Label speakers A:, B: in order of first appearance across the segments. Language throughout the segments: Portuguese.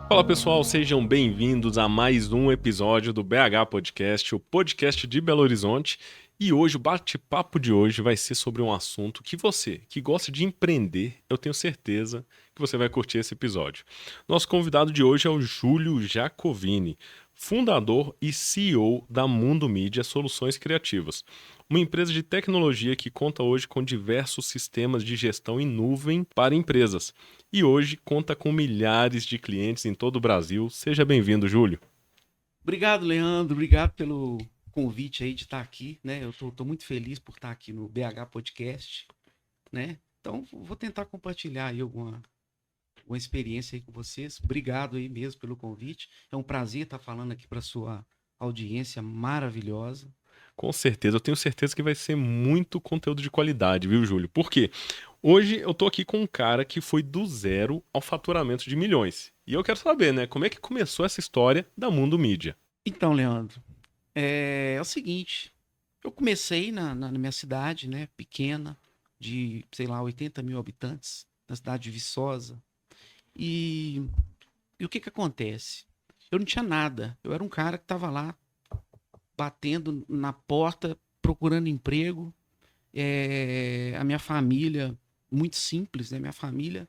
A: Fala pessoal, sejam bem-vindos a mais um episódio do BH Podcast, o podcast de Belo Horizonte. E hoje, o bate-papo de hoje vai ser sobre um assunto que você, que gosta de empreender, eu tenho certeza que você vai curtir esse episódio. Nosso convidado de hoje é o Júlio Jacovini, fundador e CEO da Mundo Mídia Soluções Criativas, uma empresa de tecnologia que conta hoje com diversos sistemas de gestão em nuvem para empresas. E hoje conta com milhares de clientes em todo o Brasil. Seja bem-vindo, Júlio.
B: Obrigado, Leandro. Obrigado pelo convite aí de estar aqui, né? Eu tô muito feliz por estar aqui no BH Podcast, né? Então, vou tentar compartilhar aí alguma experiência aí com vocês. Obrigado aí mesmo pelo convite. É um prazer estar falando aqui para sua audiência maravilhosa.
A: Com certeza, eu tenho certeza que vai ser muito conteúdo de qualidade, viu, Júlio? Por quê? Hoje eu tô aqui com um cara que foi do zero ao faturamento de milhões. E eu quero saber, né, como é que começou essa história da Mundo Mídia?
B: Então, Leandro, é o seguinte, eu comecei na minha cidade, né? Pequena, de, sei lá, 80 mil habitantes, na cidade de Viçosa. E E o que que acontece? Eu não tinha nada. Eu era um cara que estava lá batendo na porta, procurando emprego. A minha família, muito simples, né? Minha família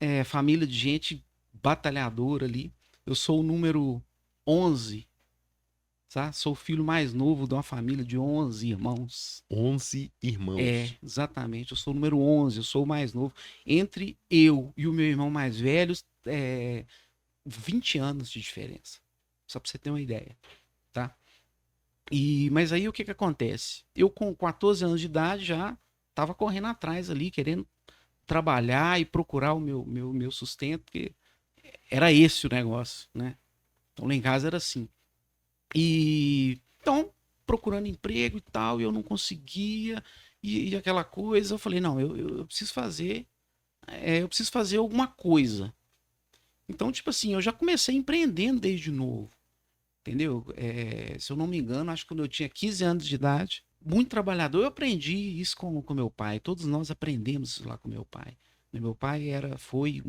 B: é família de gente batalhadora ali. Eu sou o número 11, tá? Sou o filho mais novo de uma família de 11 irmãos.
A: 11 irmãos.
B: Exatamente. Eu sou o número 11, eu sou o mais novo. Entre eu e o meu irmão mais velho, 20 anos de diferença. Só para você ter uma ideia, tá? Mas aí o que que acontece? Eu com 14 anos de idade já estava correndo atrás ali, querendo trabalhar e procurar o meu sustento, porque era esse o negócio, né? Então lá em casa era assim. E então, procurando emprego e tal, e eu não conseguia, e aquela coisa, eu falei, não, eu preciso fazer, eu preciso fazer alguma coisa. Então, tipo assim, eu já comecei empreendendo desde novo. Entendeu? Se eu não me engano, acho que quando eu tinha 15 anos de idade, muito trabalhador, eu aprendi isso com meu pai. Todos nós aprendemos isso lá com meu pai. Meu pai foi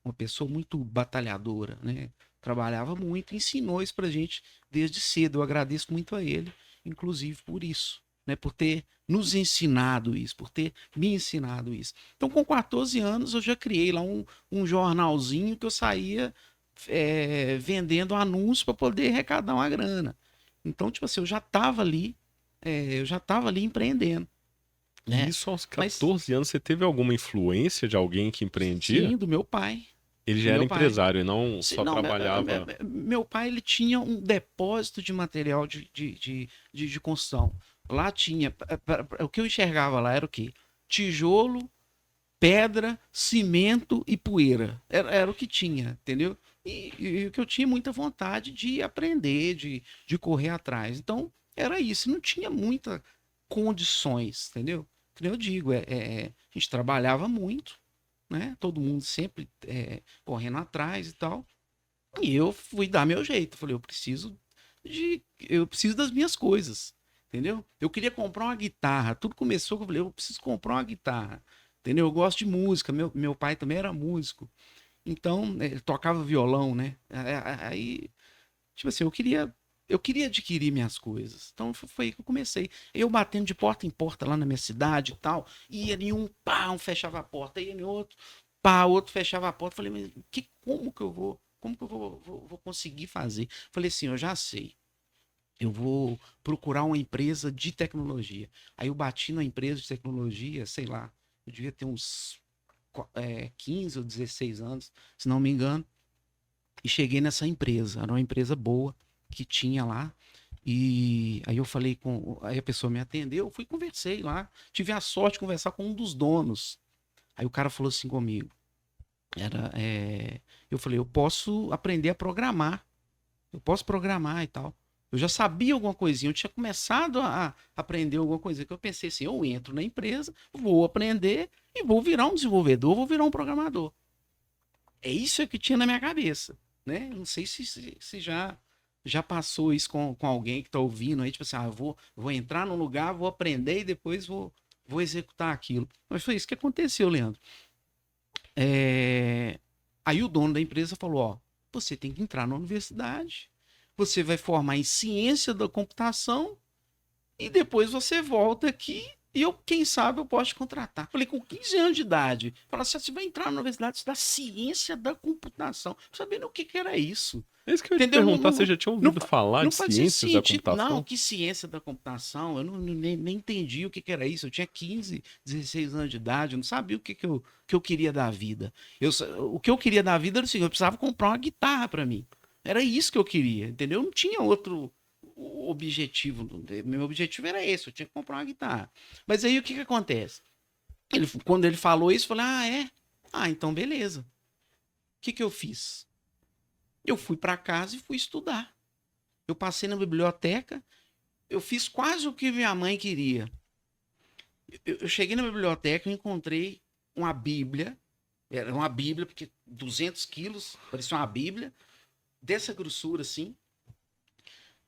B: uma pessoa muito batalhadora, né? Trabalhava muito, ensinou isso pra gente desde cedo. Eu agradeço muito a ele, inclusive por isso, né? Por ter nos ensinado isso, por ter me ensinado isso. Então, com 14 anos, eu já criei lá um jornalzinho que eu saía vendendo anúncios para poder arrecadar uma grana. Então, tipo assim, eu já estava ali empreendendo,
A: E
B: né?
A: isso aos
B: Mas
A: 14 anos, você teve alguma influência de alguém que empreendia?
B: sim, do meu pai,
A: Ele já
B: do
A: era
B: meu pai.
A: empresário e não
B: Sim,
A: só
B: não,
A: trabalhava.
B: meu pai ele tinha um depósito de material de construção. Lá tinha, o que eu enxergava lá era o quê? Tijolo, pedra, cimento e poeira. Era o que tinha, entendeu? E o que eu tinha muita vontade de aprender, de correr atrás. Então, era isso. Não tinha muitas condições, entendeu? Como eu digo, a gente trabalhava muito, né? Todo mundo sempre correndo atrás e tal. E eu fui dar meu jeito. Falei, eu preciso das minhas coisas, entendeu? Eu queria comprar uma guitarra. Tudo começou que eu falei, eu preciso comprar uma guitarra, entendeu? Eu gosto de música. Meu pai também era músico, então ele tocava violão, né? Aí, tipo assim, eu queria adquirir minhas coisas. Então foi aí que eu comecei. Eu batendo de porta em porta lá na minha cidade e tal. Ia em um, pá, um fechava a porta. Ia em outro, pá, outro fechava a porta. Falei, mas como que eu vou conseguir fazer? Falei assim, eu já sei. Eu vou procurar uma empresa de tecnologia. Aí eu bati na empresa de tecnologia, sei lá, eu devia ter uns 15 ou 16 anos, se não me engano, e cheguei nessa empresa. Era uma empresa boa que tinha lá. E aí eu falei com. Aí a pessoa me atendeu, eu fui conversei lá. Tive a sorte de conversar com um dos donos. Aí o cara falou assim comigo. Eu falei, eu posso aprender a programar. Eu posso programar e tal. Eu já sabia alguma coisinha, eu tinha começado a aprender alguma coisa que eu pensei assim, eu entro na empresa, vou aprender e vou virar um desenvolvedor, vou virar um programador. É isso que tinha na minha cabeça, né? Não sei se já passou isso com alguém que está ouvindo aí, tipo assim, vou entrar num lugar, vou aprender e depois vou executar aquilo. Mas foi isso que aconteceu, Leandro. É... Aí o dono da empresa falou, ó, você tem que entrar na universidade, você vai formar em ciência da computação e depois você volta aqui e quem sabe eu posso te contratar. Falei, com 15 anos de idade, fala assim, você vai entrar na universidade estudar ciência da computação. Não sabia nem o que era isso.
A: É isso que eu ia te
B: Entendeu?
A: perguntar, você já tinha ouvido falar
B: não
A: de
B: fazia
A: ciências da
B: sentido.
A: computação?
B: Não, que ciência da computação? Eu nem entendi o que era isso. Eu tinha 15, 16 anos de idade, eu não sabia o que eu queria da vida. O que eu queria da vida era o seguinte, eu precisava comprar uma guitarra para mim. Era isso que eu queria, entendeu? Eu não tinha outro objetivo. Meu objetivo era esse, eu tinha que comprar uma guitarra. Mas aí o que acontece? Quando ele falou isso, eu falei, ah, é? Ah, então beleza. O que eu fiz? Eu fui para casa e fui estudar. Eu passei na biblioteca, eu fiz quase o que minha mãe queria. Eu cheguei na biblioteca e encontrei uma Bíblia. Era uma Bíblia, porque 200 quilos, parecia uma Bíblia, dessa grossura assim.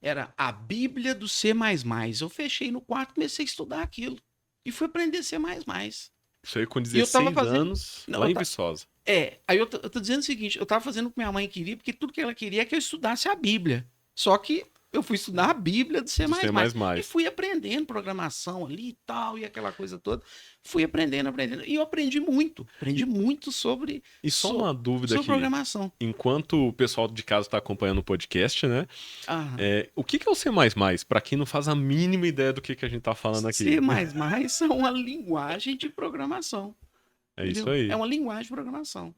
B: Era a Bíblia do C++. Eu fechei no quarto, comecei a estudar aquilo. E fui aprender C++.
A: Isso aí com
B: E eu
A: 16
B: tava fazendo...
A: anos,
B: Não,
A: lá
B: eu
A: em
B: ta-
A: Viçosa.
B: Aí eu tô dizendo o seguinte, eu tava fazendo o que minha mãe queria, porque tudo que ela queria é que eu estudasse a Bíblia. Só que eu fui estudar a Bíblia do C++.
A: Do C++.
B: E fui aprendendo programação ali e tal, e aquela coisa toda. Fui aprendendo. E eu aprendi muito sobre,
A: E só uma dúvida
B: sobre
A: aqui.
B: programação.
A: Enquanto o pessoal de casa está acompanhando o podcast, né?
B: Aham.
A: O que é o C++? Para quem não faz a mínima ideia do que a gente tá falando aqui.
B: C++ é uma linguagem de programação.
A: É isso
B: Entendeu?
A: aí.
B: É uma linguagem de programação.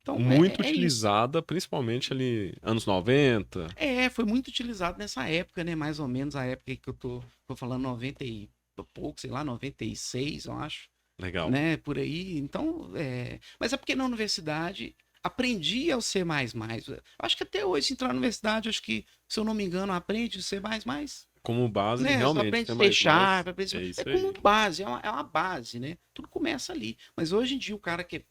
B: Então,
A: Muito
B: é isso.
A: utilizada, principalmente ali anos 90.
B: Foi muito utilizado nessa época, né? Mais ou menos a época que eu tô falando 90 e pouco, sei lá, 96, eu acho.
A: Legal.
B: Né? Por aí. Então, mas é porque na universidade aprendi ao C++. Acho que até hoje, se entrar na universidade, acho que, se eu não me engano, aprende o C++.
A: Como base,
B: Né?
A: realmente.
B: Aprende
A: C++,
B: C Sharp,
A: é isso
B: como
A: aí.
B: base, é uma base, né? Tudo começa ali. Mas hoje em dia o cara que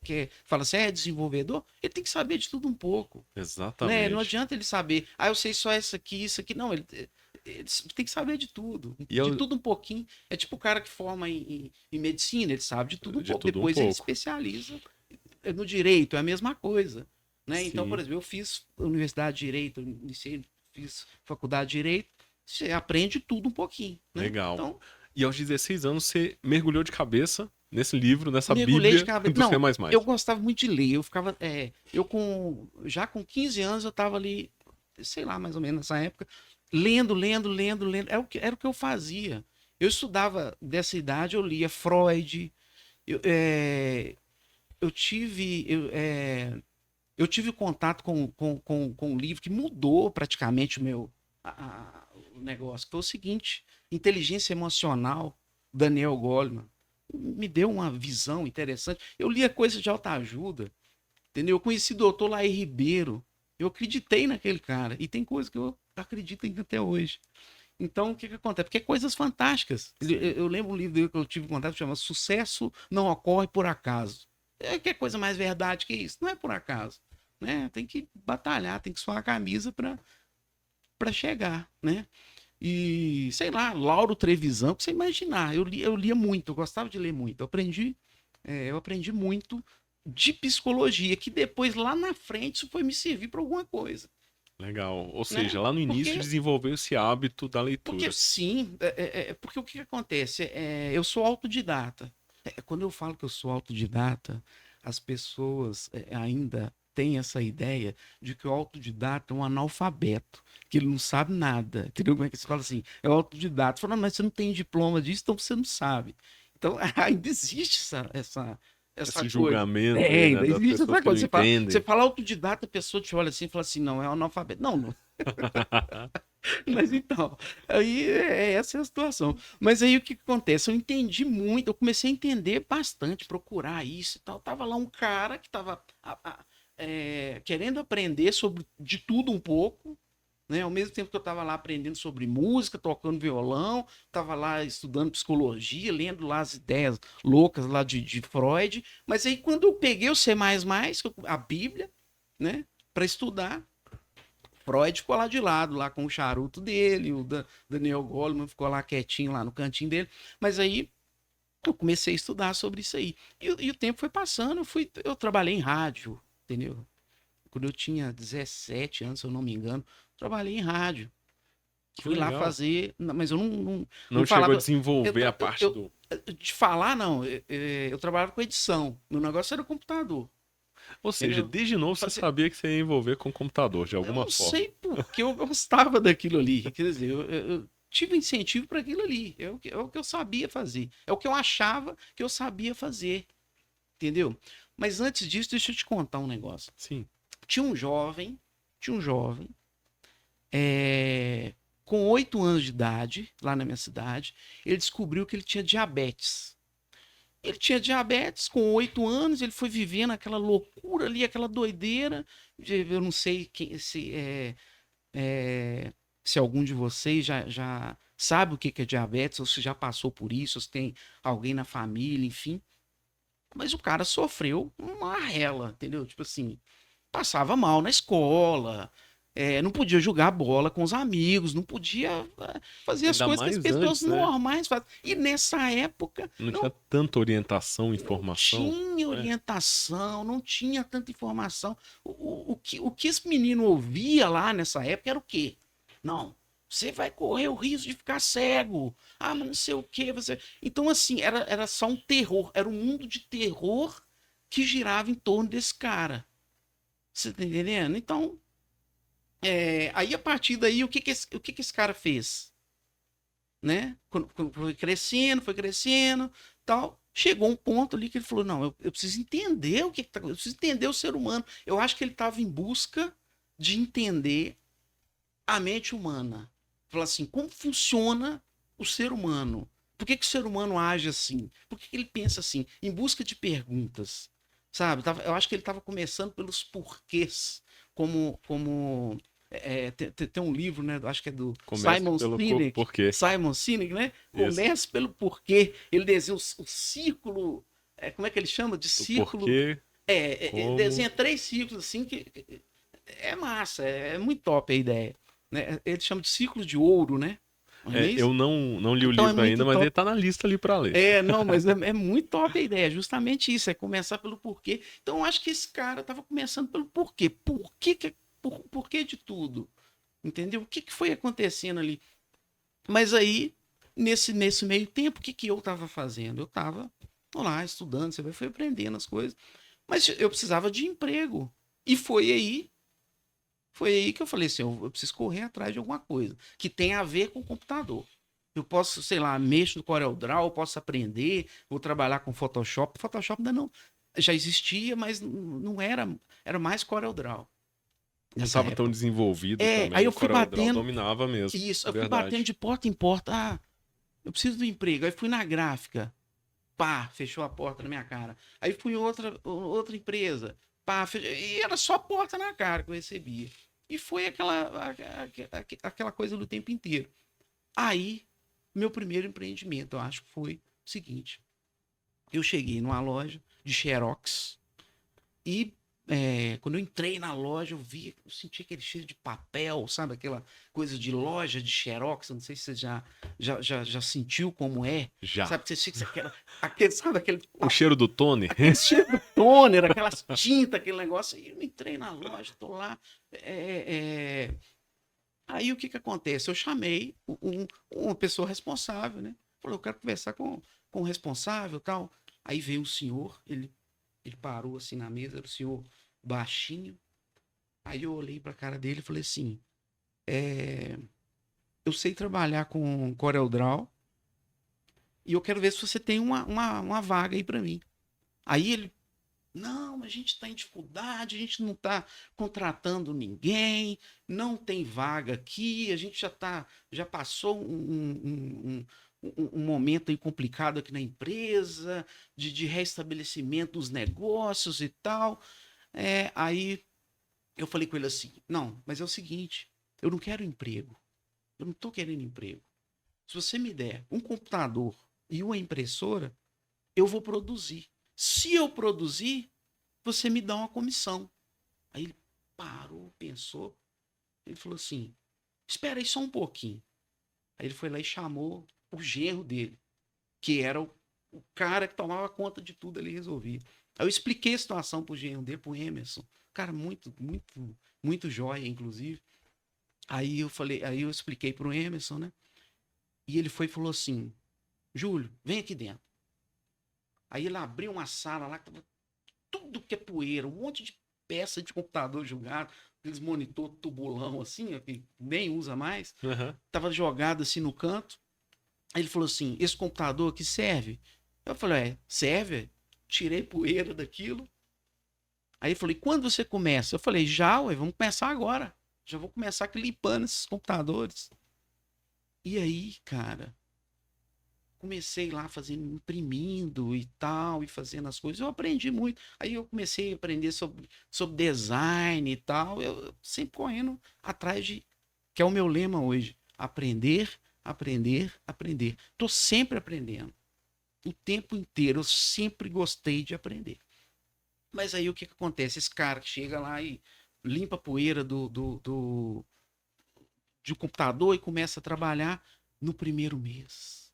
B: fala assim, é desenvolvedor, ele tem que saber de tudo um pouco. Né?
A: Exatamente.
B: Não adianta ele saber, eu sei só isso aqui. Não, ele tem que saber de tudo. De tudo um pouquinho. É tipo o cara que forma em medicina, ele sabe de tudo um pouco. Depois ele especializa no direito, é a mesma coisa. Né? Então, por exemplo, eu fiz universidade de direito, fiz faculdade de direito, você aprende tudo um pouquinho. Né?
A: Legal.
B: Então,
A: e aos 16 anos você mergulhou de cabeça nesse livro, nessa
B: mergulhei
A: Bíblia
B: de cabeça.
A: do
B: Não,
A: C++.
B: eu gostava muito de ler. Eu ficava. Já com 15 anos eu estava ali, sei lá, mais ou menos nessa época, lendo. Era o que eu fazia. Eu estudava dessa idade, eu lia Freud. Eu tive contato com um livro que mudou praticamente o negócio. Foi o seguinte: Inteligência Emocional, Daniel Goleman. Me deu uma visão interessante. Eu lia coisas de autoajuda, entendeu? Eu conheci o doutor Laí Ribeiro. Eu acreditei naquele cara. E tem coisas que eu acredito ainda até hoje. Então, o que acontece? Porque é coisas fantásticas. Eu lembro um livro dele que eu tive contato que chama Sucesso Não Ocorre Por Acaso. Que coisa mais verdade que isso? Não é por acaso. Né? Tem que batalhar, tem que suar a camisa para chegar, né? E, sei lá, Lauro Trevisan, pra você imaginar. Eu lia muito, eu gostava de ler muito. Eu aprendi muito de psicologia, que depois, lá na frente, isso foi me servir para alguma coisa.
A: Legal. Ou seja, lá no início desenvolveu esse hábito da leitura.
B: Porque sim, porque o que acontece? Eu sou autodidata. Quando eu falo que eu sou autodidata, as pessoas ainda têm essa ideia de que o autodidata é um analfabeto, que ele não sabe nada. Entendeu? Como é que você fala assim? É o autodidata. Fala, mas você não tem diploma disso, então você não sabe. Então ainda existe esse
A: coisa. Julgamento.
B: Ainda existe essa coisa.
A: Você
B: fala autodidata, a pessoa te olha assim e fala assim, não, é um analfabeto. Não. Mas então, aí essa é a situação. Mas aí o que acontece? Eu entendi muito, eu comecei a entender bastante, procurar isso e tal. Tava lá um cara que tava querendo aprender de tudo um pouco, né? Ao mesmo tempo que eu tava lá aprendendo sobre música, tocando violão, tava lá estudando psicologia, lendo lá as ideias loucas lá de Freud. Mas aí quando eu peguei o C++, a Bíblia, né, para estudar, Freud ficou lá de lado, lá com o charuto dele, o Daniel Goleman ficou lá quietinho, lá no cantinho dele. Mas aí eu comecei a estudar sobre isso aí. E o tempo foi passando, eu trabalhei em rádio, entendeu? quando eu tinha 17 anos, se eu não me engano, trabalhei em rádio.
A: Que
B: Fui lá
A: legal.
B: fazer, mas eu
A: Não chegou
B: falava.
A: a desenvolver a parte do.
B: De falar, não. Eu trabalhava com edição. Meu negócio era o computador.
A: Ou seja,
B: Entendeu?
A: desde novo você
B: Fazer-
A: sabia que você ia envolver com o computador, de
B: Eu
A: alguma
B: não
A: forma.
B: sei porque eu gostava daquilo ali. Quer dizer, eu tive incentivo para aquilo ali. É o que eu sabia fazer. É o que eu achava que eu sabia fazer. Entendeu? Mas antes disso, deixa eu te contar um negócio.
A: Sim.
B: Tinha um jovem, tinha um jovem, é, com 8 anos de idade, lá na minha cidade, ele descobriu que ele tinha diabetes. Ele tinha diabetes com 8 anos, ele foi vivendo aquela loucura ali, aquela doideira. Eu não sei se algum de vocês já sabe o que é diabetes, ou se já passou por isso, ou se tem alguém na família, enfim. Mas o cara sofreu uma rela, entendeu? Tipo assim, passava mal na escola, não podia jogar bola com os amigos, não podia fazer as
A: Ainda
B: coisas que as
A: mais
B: pessoas
A: antes, né?
B: normais fazem. E nessa época,
A: Não
B: não
A: tinha tanta orientação,
B: não
A: informação.
B: tinha
A: Né?
B: orientação, não tinha tanta informação. O que esse menino ouvia lá nessa época era o quê? Não, você vai correr o risco de ficar cego. Ah, mas não sei o quê. Então, assim, era só um terror. Era um mundo de terror que girava em torno desse cara. Você tá entendendo? Então, aí a partir daí, o que que esse cara fez? Né? Quando foi crescendo, tal. Chegou um ponto ali que ele falou: não, eu preciso entender o que tá, eu preciso entender o ser humano. Eu acho que ele estava em busca de entender a mente humana. Falar assim, como funciona o ser humano? Por que o ser humano age assim? Por que ele pensa assim? Em busca de perguntas. Sabe? Eu acho que ele estava começando pelos porquês. Tem um livro, né? Acho que é do
A: Comece pelo porquê.
B: Simon Sinek, né?
A: Isso.
B: Comece pelo porquê. Ele desenha o círculo. Como é que ele chama? De
A: Do
B: círculo.
A: porquê, como.
B: Desenha 3 círculos assim que é massa, é muito top a ideia. Né? Ele chama de ciclo de ouro, né? Não é isso?
A: Eu não li o
B: Então é
A: livro ainda,
B: muito
A: mas ele
B: top.
A: tá na lista ali pra ler.
B: Não, mas é muito top a ideia. Justamente isso, é começar pelo porquê. Então eu acho que esse cara tava começando pelo porquê. Porquê de tudo? Entendeu? O que, que foi acontecendo ali? Mas aí, nesse meio tempo, o que, que eu tava fazendo? Eu tava lá estudando, você foi aprendendo as coisas. Mas eu precisava de emprego. E foi aí que eu falei assim, eu preciso correr atrás de alguma coisa que tenha a ver com o computador. Eu posso, sei lá, mexo no CorelDRAW, eu posso aprender, vou trabalhar com Photoshop. Photoshop ainda não, já existia, mas não era mais CorelDRAW
A: Não
B: nessa
A: estava tão
B: época.
A: desenvolvido
B: Aí
A: também.
B: eu
A: O
B: fui
A: CorelDRAW
B: batendo,
A: dominava mesmo.
B: isso,
A: É
B: eu fui batendo
A: verdade.
B: de porta em porta. Ah, eu preciso do emprego. Aí fui na gráfica, pá, fechou a porta na minha cara. Aí fui em outra empresa, pá, fechou, e era só porta na cara que eu recebia. E foi aquela coisa do tempo inteiro. Aí, meu primeiro empreendimento, eu acho que foi o seguinte: eu cheguei numa loja de Xerox e quando eu entrei na loja, eu senti aquele cheiro de papel, sabe? Aquela coisa de loja de Xerox. Eu não sei se você já sentiu como é.
A: Já.
B: Sabe que você fica sabe aquele
A: O cheiro do Tony?
B: aquele cheiro do toner, aquelas tintas, aquele negócio. E eu entrei na loja, tô lá. Aí o que que acontece? Eu chamei uma pessoa responsável, né? Falei, eu quero conversar com o responsável e tal. Aí veio um senhor, ele parou assim na mesa, era o senhor baixinho. Aí eu olhei pra cara dele e falei assim: eu sei trabalhar com CorelDRAW e eu quero ver se você tem uma vaga aí pra mim. Aí ele, não, a gente está em dificuldade, a gente não está contratando ninguém, não tem vaga aqui, a gente já passou um momento aí complicado aqui na empresa, de restabelecimento dos negócios e tal. Aí eu falei com ele assim: não, mas é o seguinte, eu não quero emprego, eu não estou querendo emprego. Se você me der um computador e uma impressora, eu vou produzir. Se eu produzir, você me dá uma comissão. Aí ele parou, pensou, ele falou assim: espera aí só um pouquinho. Aí ele foi lá e chamou o genro dele, que era o cara que tomava conta de tudo ali e resolvia. Aí eu expliquei a situação pro genro dele, pro Emerson. cara muito jóia, inclusive. Aí eu expliquei pro Emerson, né? E ele foi e falou assim: Júlio, vem aqui dentro. Aí ele abriu uma sala lá, que tava tudo que é poeira, um monte de peça de computador jogado, aqueles monitor tubulão assim, que nem usa mais,
A: Aham.
B: tava jogado assim no canto. Aí ele falou assim: esse computador aqui serve? Eu falei: serve? Tirei poeira daquilo. Aí ele falou: e quando você começa? Eu falei: já, ué, vamos começar agora. Já vou começar aqui limpando esses computadores. E aí, cara, comecei lá fazendo, imprimindo e tal, e fazendo as coisas. Eu aprendi muito. Aí eu comecei a aprender sobre design e tal. Eu sempre correndo atrás de, que é o meu lema hoje: aprender, aprender, aprender. Tô sempre aprendendo. O tempo inteiro. Eu sempre gostei de aprender. Mas aí o que acontece? Esse cara que chega lá e limpa a poeira de um computador e começa a trabalhar no primeiro mês.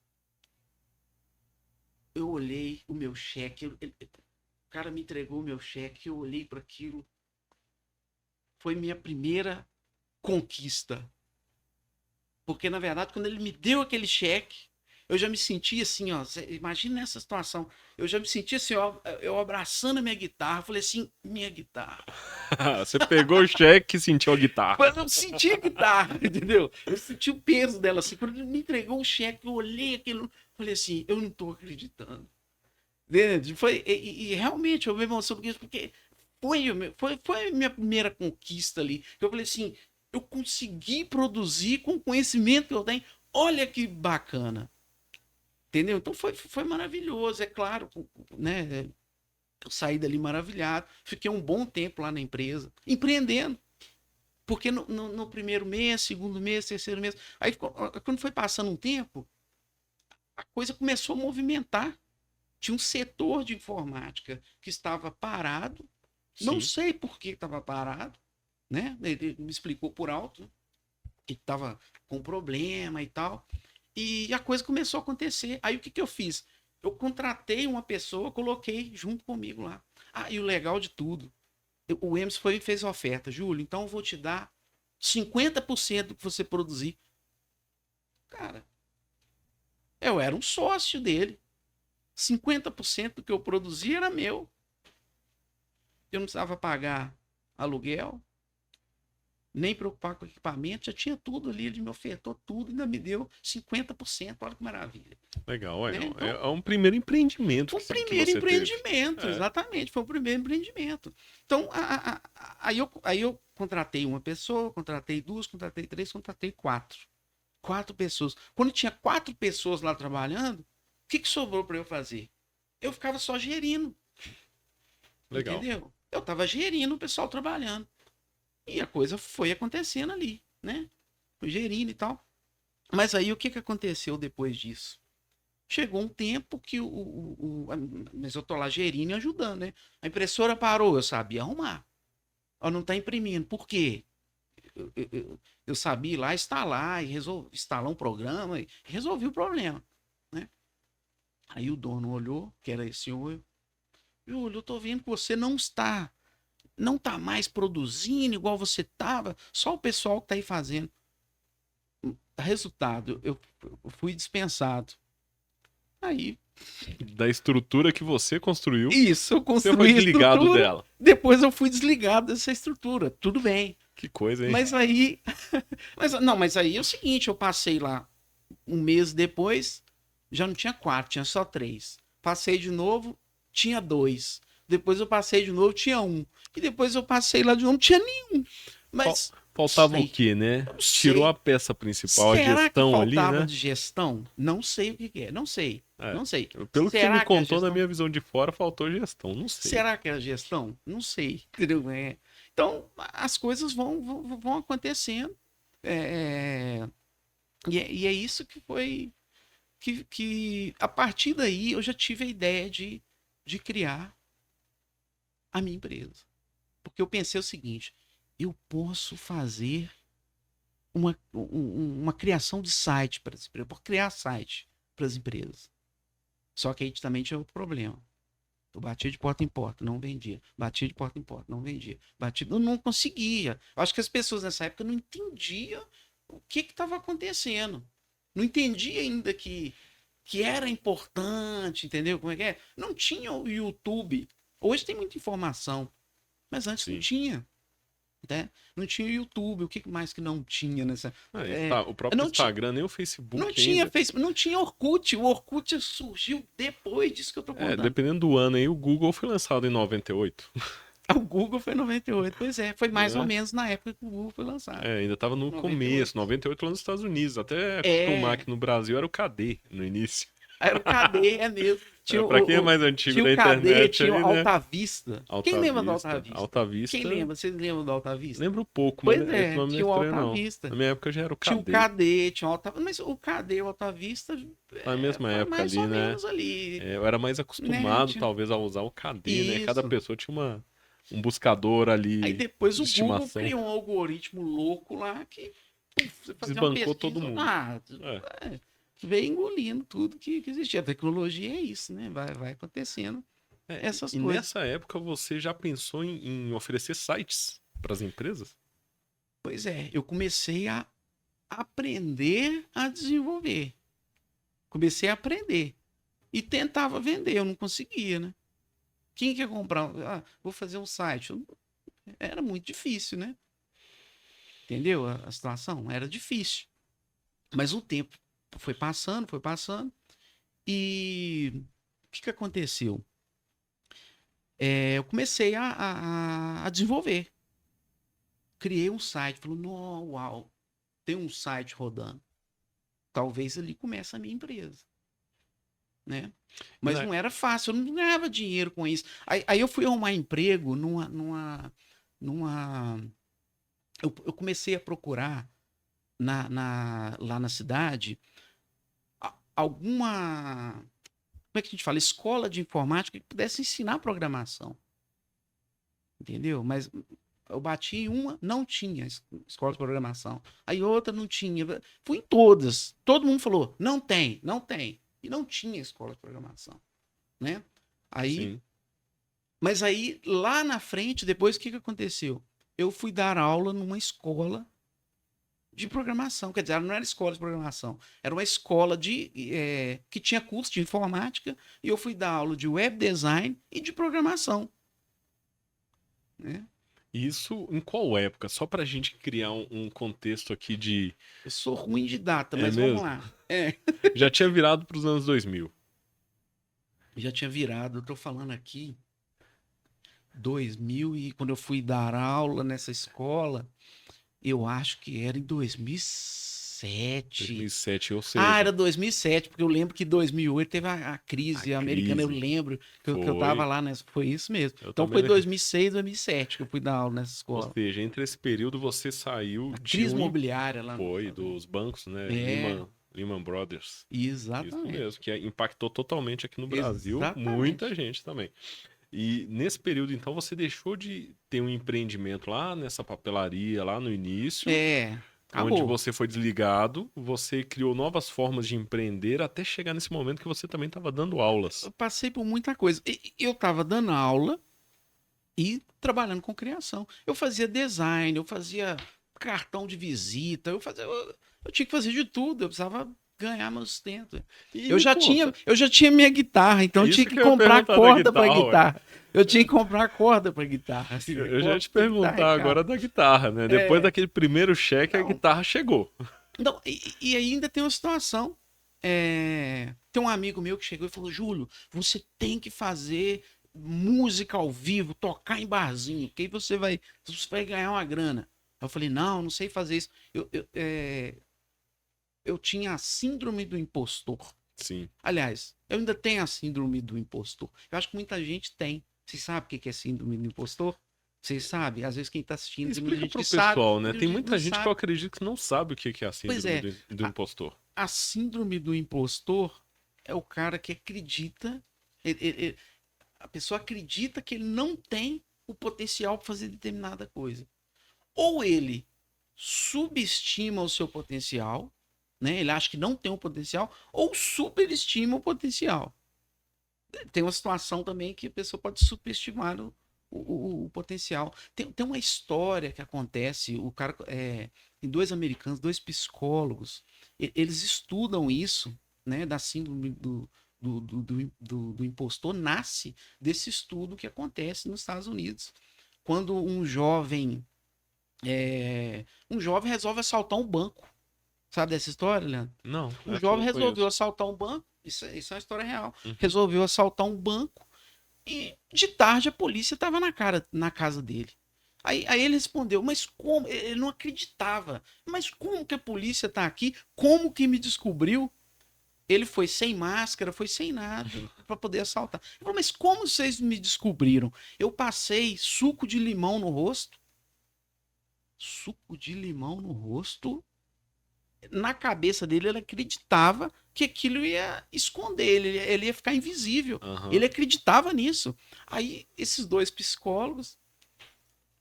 B: Eu olhei o meu cheque, o cara me entregou o meu cheque, eu olhei para aquilo. Foi minha primeira conquista. Porque, na verdade, quando ele me deu aquele cheque, eu já me senti assim, ó. Imagina essa situação. Eu já me senti assim, ó, eu abraçando a minha guitarra. Falei assim: minha guitarra.
A: Você pegou o cheque e sentiu a guitarra.
B: Mas eu senti a guitarra, entendeu? Eu senti o peso dela assim. Quando ele me entregou o cheque, eu olhei aquilo. Falei assim: eu não tô acreditando. Foi, e realmente eu me emociono com isso, porque foi a minha primeira conquista ali. Eu falei assim: eu consegui produzir com o conhecimento que eu tenho. Olha que bacana. Entendeu? Então foi maravilhoso, é claro, né? Eu saí dali maravilhado. Fiquei um bom tempo lá na empresa, empreendendo. Porque no primeiro mês, segundo mês, terceiro mês. Aí quando foi passando um tempo, a coisa começou a movimentar. Tinha um setor de informática que estava parado. Não
A: Sim.
B: sei por que estava parado, né? Ele me explicou por alto que estava com problema e tal. E a coisa começou a acontecer. Aí o que eu fiz? Eu contratei uma pessoa, coloquei junto comigo lá. Ah, e o legal de tudo, o Emerson foi e fez a oferta: Júlio, então eu vou te dar 50% do que você produzir. Cara, eu era um sócio dele. 50% do que eu produzia era meu. Eu não precisava pagar aluguel, nem preocupar com equipamento, já tinha tudo ali, ele me ofertou tudo, ainda me deu 50%. Olha que maravilha.
A: Legal,
B: Né? Então,
A: é um primeiro empreendimento
B: foi o
A: que
B: primeiro
A: você teve.
B: empreendimento,
A: É,
B: exatamente, foi o primeiro empreendimento. Então, aí eu contratei uma pessoa, contratei duas, contratei três, contratei quatro. Quatro pessoas. Quando tinha quatro pessoas lá trabalhando, o que sobrou para eu fazer? Eu ficava só gerindo,
A: legal.
B: entendeu? Eu estava gerindo o pessoal trabalhando. E a coisa foi acontecendo ali, né? Fui gerindo e tal. Mas aí o que aconteceu depois disso? Chegou um tempo que mas eu tô lá gerindo e ajudando, né? A impressora parou, eu sabia arrumar. Ela não tá imprimindo. Por quê? Eu sabia ir lá instalar e instalar um programa e resolvi o problema, né? Aí o dono olhou, que era esse senhor: Júlio, eu tô vendo que você não tá mais produzindo igual você tava, só o pessoal que tá aí fazendo. Resultado, eu fui dispensado. Aí,
A: Da estrutura que você construiu,
B: isso, eu
A: você foi
B: construí a
A: desligado
B: estrutura,
A: dela.
B: depois eu fui desligado dessa estrutura. Tudo bem.
A: Que coisa, hein?
B: Mas aí, mas aí é o seguinte: eu passei lá um mês depois, já não tinha quatro, tinha só três. Passei de novo, tinha dois. Depois eu passei de novo, tinha um. E depois eu passei lá de novo, não tinha nenhum.
A: Fal-
B: Mas, não
A: Faltava o
B: sei,
A: quê, né?
B: eu não
A: Tirou a
B: sei.
A: peça principal, a
B: Será que
A: gestão ali,
B: faltava
A: né?
B: de gestão? Não sei o que é, não sei,
A: É.
B: não sei.
A: Pelo que você me
B: Será que é a
A: contou, na
B: gestão?
A: minha visão de fora, faltou gestão. Não sei.
B: Será que é a gestão? Não sei, entendeu? Então, as coisas vão acontecendo. É, e é isso que foi que a partir daí eu já tive a ideia de criar a minha empresa. Porque eu pensei o seguinte: eu posso fazer uma criação de site para as empresas, eu posso criar site para as empresas. Só que aí também tinha outro problema. Eu batia de porta em porta, não vendia. Batia de porta em porta, não vendia. Batia, eu não conseguia. Eu acho que as pessoas nessa época não entendiam o que estava acontecendo. Não entendia ainda que era importante, entendeu? Como é que é? Não tinha o YouTube. Hoje tem muita informação, mas antes não
A: Sim.
B: tinha, né? Não tinha o YouTube. O que mais que não tinha nessa?
A: O próprio
B: Não tinha,
A: Instagram, nem o Facebook
B: não tinha
A: ainda.
B: Facebook, não tinha Orkut. O Orkut surgiu depois disso que eu tô contando.
A: Dependendo do ano aí, o Google foi lançado em 98.
B: O Google foi em 98, pois é. Foi mais
A: Né?
B: ou menos na época que o Google foi lançado.
A: Ainda tava no
B: 98.
A: começo, 98 lá nos Estados Unidos. Até acostumar
B: É,
A: que no Brasil era o KD no início.
B: era o KD, é mesmo.
A: Pra quem é mais antigo
B: tinha
A: da
B: o KD,
A: internet
B: tinha o
A: aí, né?
B: Alta Vista. Quem lembra do Alta Vista?
A: Alta Vista.
B: Quem lembra? Vocês lembram do Alta Vista?
A: Lembro pouco, mas
B: Pois
A: esse
B: é,
A: nome não é
B: tinha o
A: estranho,
B: Alta
A: não.
B: Vista.
A: Na minha época já era o
B: Tinha o
A: KD.
B: KD, tinha o Alta mas o KD e o Alta Vista
A: Na mesma
B: foi
A: época
B: mais
A: ali,
B: ou
A: né?
B: menos ali.
A: Eu era mais acostumado,
B: Tinha-
A: talvez, a usar o KD, né? Cada
B: Isso.
A: pessoa tinha um buscador
B: Aí
A: ali
B: depois
A: de
B: o Google
A: estimação.
B: criou um algoritmo louco lá que você fazia uma
A: Desbancou
B: pesquisa,
A: todo mundo.
B: veio engolindo tudo que existia. A tecnologia é isso, né? Vai acontecendo essas
A: E
B: coisas.
A: nessa época você já pensou em oferecer sites para as empresas?
B: Pois é, eu comecei a aprender a desenvolver. Comecei a aprender. E tentava vender, eu não conseguia, né? Quem quer comprar? Vou fazer um site. Era muito difícil, né? Entendeu a situação? Era difícil. Mas o tempo foi passando, foi passando. E o que aconteceu? Eu comecei a desenvolver. Criei um site. Falei, uau, tem um site rodando. Talvez ali comece a minha empresa. Né? Mas não era fácil, eu não ganhava dinheiro com isso. Aí eu fui arrumar emprego eu comecei a procurar lá na cidade alguma, como é que a gente fala, escola de informática que pudesse ensinar programação. Entendeu? Mas eu bati em uma, não tinha escola de programação. Aí outra não tinha. Fui em todas. Todo mundo falou, não tem, não tem. E não tinha escola de programação, né?
A: Sim.
B: Mas aí, lá na frente, depois, o que aconteceu? Eu fui dar aula numa escola de programação. Quer dizer, não era escola de programação. Era uma escola que tinha curso de informática e eu fui dar aula de web design e de programação. Né?
A: Isso em qual época? Só pra gente criar um contexto aqui de...
B: Eu sou ruim de data, mas
A: mesmo?
B: vamos lá.
A: Já tinha virado pros anos 2000.
B: Já tinha virado. Eu tô falando aqui 2000 e quando eu fui dar aula nessa escola, eu acho que era em 2007.
A: 2007, ou seja...
B: era 2007, porque eu lembro que em 2008 teve a crise americana, eu lembro que eu tava lá, nessa, foi isso mesmo. Então foi 2006, 2007 que eu fui dar aula nessa escola.
A: Ou seja, entre esse período você saiu...
B: A crise imobiliária lá.
A: Foi, dos bancos, né? Lehman Brothers.
B: Exatamente.
A: Isso mesmo, que impactou totalmente aqui no Brasil,
B: Exatamente.
A: muita gente também. E nesse período, então, você deixou de ter um empreendimento lá nessa papelaria, lá no início, onde você foi desligado, você criou novas formas de empreender até chegar nesse momento que você também estava dando aulas.
B: Eu passei por muita coisa. Eu estava dando aula e trabalhando com criação. Eu fazia design, eu fazia cartão de visita, eu tinha que fazer de tudo, eu precisava ganhar meu sustento. Eu já tinha minha guitarra, então eu tinha que comprar corda para guitarra. Eu tinha que comprar corda para guitarra.
A: Assim, eu já ia te perguntar agora da guitarra, né? Depois daquele primeiro cheque, a guitarra chegou.
B: Não, e ainda tem uma situação. Tem um amigo meu que chegou e falou: Júlio, você tem que fazer música ao vivo, tocar em barzinho, que aí você vai ganhar uma grana. Eu falei: não sei fazer isso. Eu tinha a síndrome do impostor.
A: Sim.
B: Aliás, eu ainda tenho a síndrome do impostor. Eu acho que muita gente tem. Vocês sabem o que é síndrome do impostor? Vocês sabem? Às vezes quem está assistindo...
A: Explica pro pessoal, né? Tem muita gente que eu acredito que não sabe o que é a síndrome do impostor.
B: A síndrome do impostor é o cara que acredita... a pessoa acredita que ele não tem o potencial para fazer determinada coisa. Ou ele subestima o seu potencial, né? Ele acha que não tem o potencial, ou superestima o potencial. tem uma situação também que a pessoa pode superestimar o potencial. Tem uma história que acontece, o cara, tem dois americanos, dois psicólogos, eles estudam isso, né, da síndrome do impostor, nasce desse estudo que acontece nos Estados Unidos. Quando um jovem resolve assaltar um banco. Sabe dessa história, Leandro?
A: Não,
B: Um
A: essa eu
B: jovem
A: não
B: resolveu
A: conheço.
B: assaltar um banco. Isso é uma história real.
A: Uhum.
B: Resolveu assaltar um banco e de tarde a polícia estava na casa dele. Aí ele respondeu, mas como? Ele não acreditava. Mas como que a polícia está aqui? Como que me descobriu? Ele foi sem máscara, foi sem nada para poder assaltar. Ele falou, mas como vocês me descobriram? Eu passei suco de limão no rosto. Suco de limão no rosto? Na cabeça dele, ele acreditava que aquilo ia esconder, ele ia ficar invisível.
A: Aham.
B: Ele acreditava nisso. Aí, esses dois psicólogos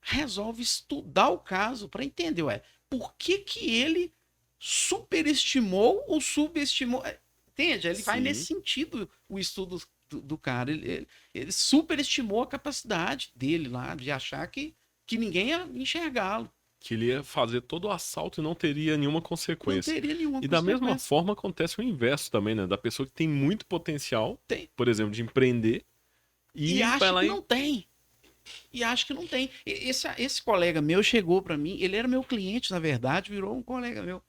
B: resolvem estudar o caso para entender, por que que ele superestimou ou subestimou. Entende? Ele vai nesse
A: Sim.
B: sentido, o estudo do cara. Ele superestimou a capacidade dele lá de achar que ninguém ia enxergá-lo.
A: Que ele ia fazer todo o assalto e não teria nenhuma
B: Não
A: consequência.
B: teria nenhuma
A: E da mesma
B: consequência.
A: forma acontece o inverso também, né? Da pessoa que tem muito potencial,
B: Tem.
A: por exemplo, de empreender,
B: E
A: e vai
B: acha
A: lá
B: que
A: e.
B: não tem. E acho que não tem. Esse colega meu chegou para mim, ele era meu cliente, na verdade, virou um colega meu.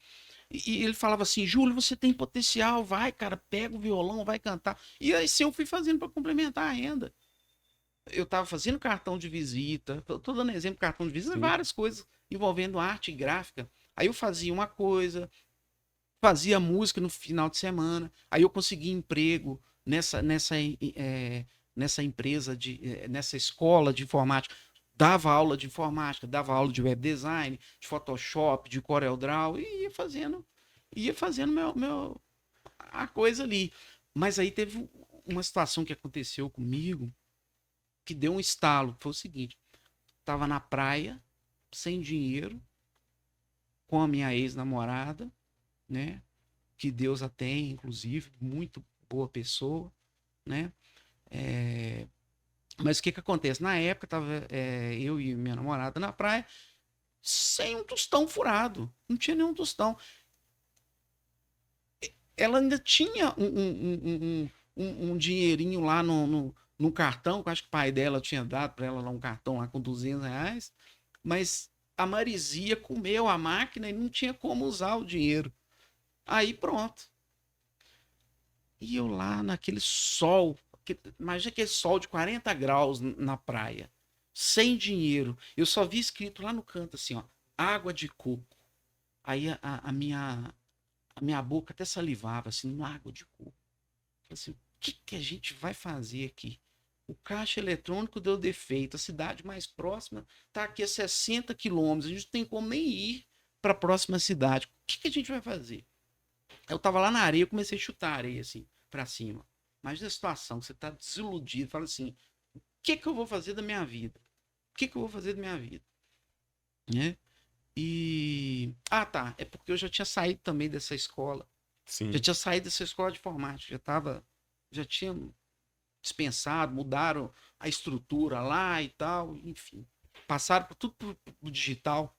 B: E ele falava assim: Júlio, você tem potencial, vai, cara, pega o violão, vai cantar. E assim eu fui fazendo para complementar a renda. Eu estava fazendo cartão de visita, tô dando exemplo, cartão de visita,
A: Sim.
B: várias coisas envolvendo arte e gráfica. Aí eu fazia uma coisa, fazia música no final de semana, aí eu consegui emprego nessa empresa, nessa escola de informática, dava aula de informática, dava aula de web design, de Photoshop, de CorelDRAW, e ia fazendo a coisa ali. Mas aí teve uma situação que aconteceu comigo que deu um estalo. Foi o seguinte: tava na praia, sem dinheiro, com a minha ex-namorada, né? Que Deus a tem, inclusive, muito boa pessoa, né? É, Mas o que que acontece? Na época, tava eu e minha namorada na praia, sem um tostão furado. Não tinha nenhum tostão. Ela ainda tinha um dinheirinho lá no cartão, que eu acho que o pai dela tinha dado para ela lá um cartão lá com R$ 200, mas a Marizia comeu a máquina e não tinha como usar o dinheiro. Aí pronto. E eu lá naquele sol, imagina aquele sol de 40 graus na praia, sem dinheiro. Eu só vi escrito lá no canto assim, ó, água de coco. Aí a minha boca até salivava assim, água de coco. Falei assim, o que a gente vai fazer aqui? O caixa eletrônico deu defeito, a cidade mais próxima está aqui a 60 quilômetros, a gente não tem como nem ir para a próxima cidade. O que a gente vai fazer? Eu tava lá na areia, eu comecei a chutar a areia assim, pra cima. Imagina a situação, você tá desiludido, fala assim: o que que eu vou fazer da minha vida? O que que eu vou fazer da minha vida? Né? E. Ah, tá. É porque eu já tinha saído também dessa escola. Já
A: Sim.
B: tinha saído dessa escola de informática. Já tava. Já tinha dispensado, mudaram a estrutura lá e tal. Enfim. Passaram tudo pro digital,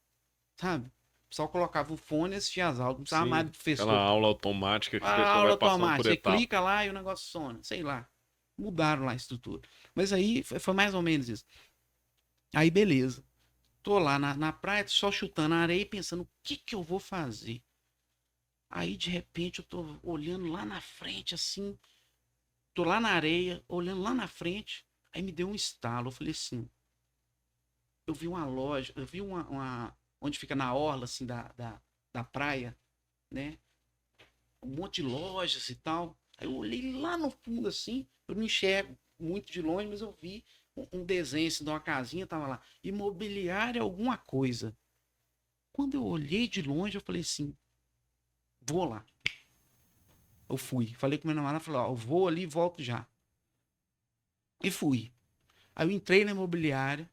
B: sabe? O pessoal colocava o fone e assistia as aulas. Não precisava mais
A: Sim.
B: do
A: Aquela
B: professor.
A: aula automática que o
B: A
A: pessoal
B: aula
A: vai passando
B: automática,
A: por
B: você
A: etapa.
B: clica lá e o negócio sona, sei lá. Mudaram lá a estrutura. Mas aí foi mais ou menos isso. Aí beleza. Tô lá na praia, só chutando a areia e pensando o que que eu vou fazer. Aí de repente eu tô olhando lá na frente assim, tô lá na areia, olhando lá na frente, aí me deu um estalo. Eu falei assim, eu vi uma loja, eu vi onde fica na orla assim da praia, né? Um monte de lojas e tal. Aí eu olhei lá no fundo assim, eu não enxergo muito de longe, mas eu vi um desenho assim, de uma casinha, tava lá, imobiliária alguma coisa. Quando eu olhei de longe, eu falei assim, vou lá. Eu fui. Falei com meu namorado, falei, ó, eu vou ali e volto já. E fui. Aí eu entrei na imobiliária.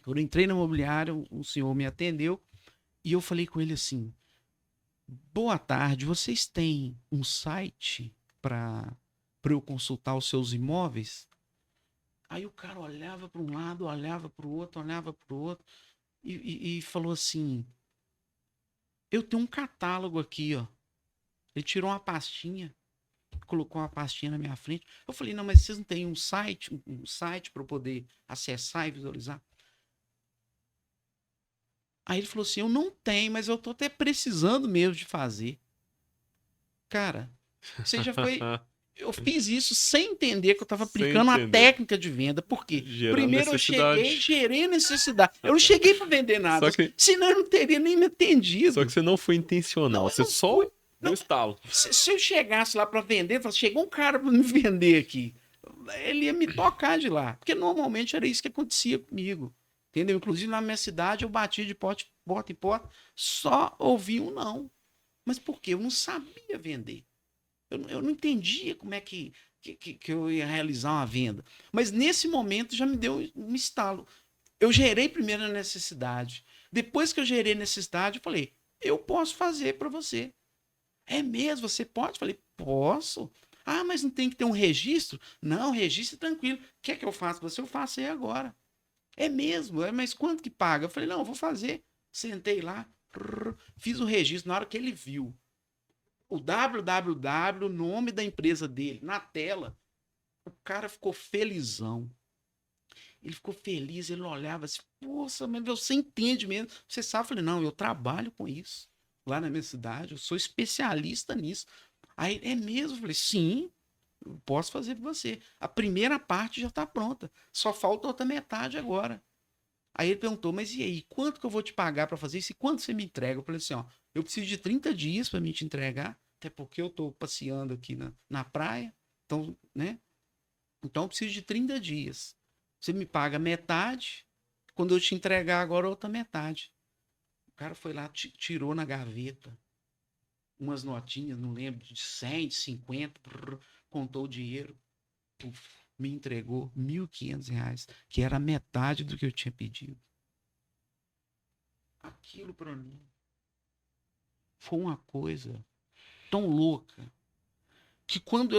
B: Quando eu entrei na imobiliária, o senhor me atendeu e eu falei com ele assim: boa tarde, vocês têm um site para para eu consultar os seus imóveis? Aí o cara olhava para um lado, olhava para o outro, olhava para o outro e falou assim: eu tenho um catálogo aqui, ó. Ele tirou uma pastinha, colocou uma pastinha na minha frente. Eu falei: não, mas vocês não têm um site para eu poder acessar e visualizar? Aí ele falou assim: eu não tenho, mas eu tô até precisando mesmo de fazer. Cara, você já foi. Eu fiz isso sem entender que eu estava
A: Sem
B: aplicando uma
A: entender.
B: técnica de venda. Por quê?
A: Gerando
B: Primeiro eu
A: necessidade.
B: cheguei, gerei necessidade. Eu não cheguei para vender nada.
A: Só que-
B: Senão eu não teria nem me atendido.
A: Só que você não foi intencional,
B: Não, eu
A: você
B: não
A: só
B: fui.
A: deu
B: Não.
A: estalo.
B: Se eu chegasse lá para vender, falasse, chegou um cara para me vender aqui, ele ia me tocar de lá. Porque normalmente era isso que acontecia comigo. Entendeu? Inclusive na minha cidade eu batia de porta em porta, só ouvi um não. Mas por quê? Eu não sabia vender. Eu não entendia como é que eu ia realizar uma venda. Mas nesse momento já me deu um estalo. Eu gerei primeiro a necessidade. Depois que eu gerei a necessidade, eu falei, eu posso fazer para você. É mesmo? Você pode? Eu falei, posso. Ah, mas não tem que ter um registro? Não, registro é tranquilo. Quer que eu faça para você? Eu faço aí agora. É mesmo? Mas quanto que paga? Eu falei, não, eu vou fazer. Sentei lá, fiz o registro. Na hora que ele viu o www, o nome da empresa dele, na tela, o cara ficou felizão. Ele ficou feliz, ele olhava assim, poxa, mas você entende mesmo. Você sabe? Eu falei, não, eu trabalho com isso lá na minha cidade, eu sou especialista nisso. Aí, é mesmo? Eu falei, sim, eu posso fazer para você. A primeira parte já está pronta, só falta outra metade agora. Aí ele perguntou, mas e aí, quanto que eu vou te pagar para fazer isso e quanto você me entrega? Eu falei assim, ó, eu preciso de 30 dias para me te entregar, até porque eu tô passeando aqui na praia, então, né? Então eu preciso de 30 dias. Você me paga metade, quando eu te entregar agora outra metade. O cara foi lá, tirou na gaveta umas notinhas, não lembro, de 100, de 50, contou o dinheiro, me entregou R$ 1.500, que era a metade do que eu tinha pedido. Aquilo para mim foi uma coisa tão louca que quando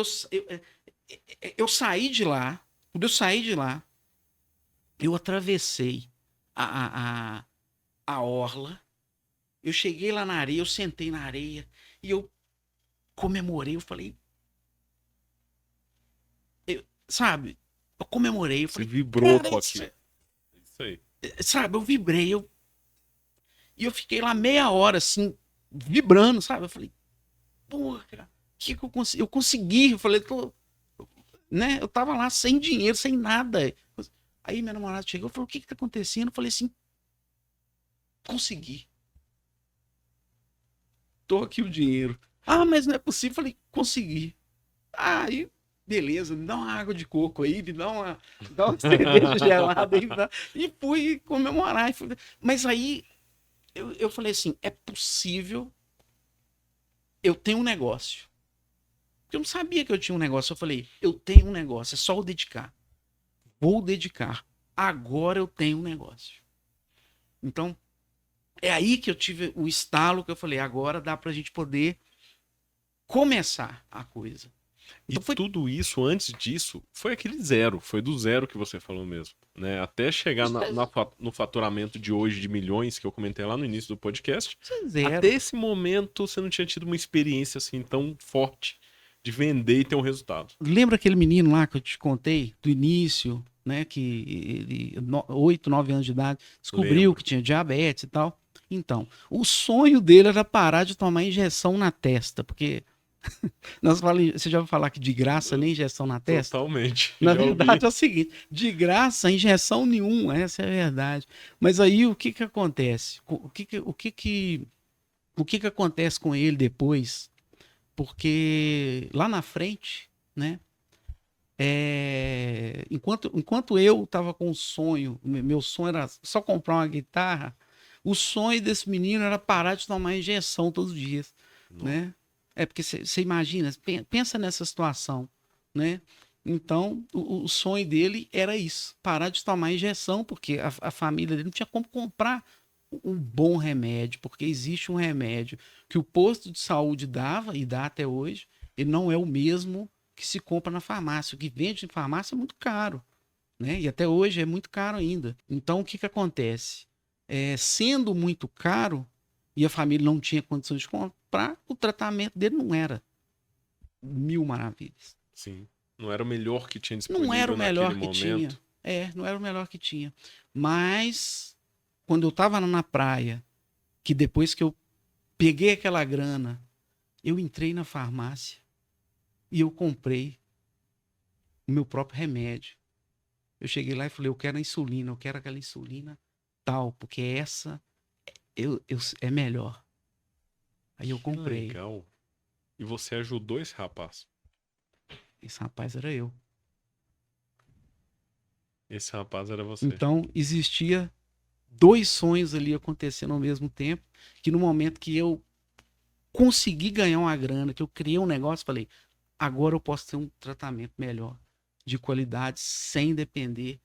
B: eu saí de lá, quando eu saí de lá, eu atravessei a, a, a orla, eu cheguei lá na areia, eu sentei na areia e eu comemorei, eu falei, sabe, eu comemorei, eu
A: Você
B: falei,
A: vibrou
B: cara,
A: com aquilo. Isso aí.
B: sabe, eu vibrei, e eu fiquei lá meia hora, assim, vibrando, sabe, eu falei, porra, cara, que eu consegui? Eu consegui, eu falei, né, eu tava lá sem dinheiro, sem nada. Aí minha namorada chegou e falou, o que tá acontecendo? Eu falei assim, consegui. Tô aqui o dinheiro. Ah, mas não é possível. Eu falei, consegui. Aí, beleza, me dá uma água de coco aí, dá uma cerveja gelada aí. E fui comemorar. Mas aí, eu falei assim, é possível eu tenho um negócio. Eu não sabia que eu tinha um negócio. Eu falei, eu tenho um negócio, é só eu dedicar. Vou dedicar. Agora eu tenho um negócio. Então, é aí que eu tive o estalo que eu falei, agora dá pra gente poder começar a coisa.
A: E
B: Então
A: tudo isso, antes disso, foi aquele zero. Foi do zero que você falou mesmo. Né? Até chegar no faturamento de hoje de milhões, que eu comentei lá no início do podcast.
B: zero.
A: Até esse momento, você não tinha tido uma experiência assim tão forte de vender e ter um resultado.
B: Lembra aquele menino lá que eu te contei, do início, né? Que ele, 8, 9 anos de idade, descobriu
A: Lembro.
B: que tinha diabetes e tal. Então, o sonho dele era parar de tomar injeção na testa, porque você já ouviu falar que de graça nem injeção na testa?
A: Totalmente.
B: Na
A: Já ouvi.
B: verdade é o seguinte, de graça injeção nenhuma, essa é a verdade. Mas aí o que que acontece? O que que acontece com ele depois? Porque lá na frente, né? Enquanto eu estava com o sonho, meu sonho era só comprar uma guitarra, o sonho desse menino era parar de tomar injeção todos os dias, né? É porque você imagina, pensa nessa situação, né? Então, o sonho dele era isso, parar de tomar injeção, porque a família dele não tinha como comprar um bom remédio, porque existe um remédio que o posto de saúde dava e dá até hoje, ele não é o mesmo que se compra na farmácia. O que vende em farmácia é muito caro, né? E até hoje é muito caro ainda. Então, o que que acontece? Sendo muito caro e a família não tinha condições de comprar, o tratamento dele não era mil maravilhas.
A: Sim. Não era o melhor que tinha
B: Não era
A: disponível
B: o
A: naquele
B: melhor que tinha.
A: momento.
B: Não era o melhor que tinha. Mas, quando eu tava na praia, que depois que eu peguei aquela grana, eu entrei na farmácia e eu comprei o meu próprio remédio. Eu cheguei lá e falei, eu quero a insulina, eu quero aquela insulina tal, porque essa é melhor. Aí eu
A: Que
B: comprei.
A: legal. E você ajudou esse rapaz.
B: Esse rapaz era eu.
A: Esse rapaz era você.
B: Então, existia dois sonhos ali acontecendo ao mesmo tempo, que no momento que eu consegui ganhar uma grana, que eu criei um negócio, falei, agora eu posso ter um tratamento melhor, de qualidade, sem depender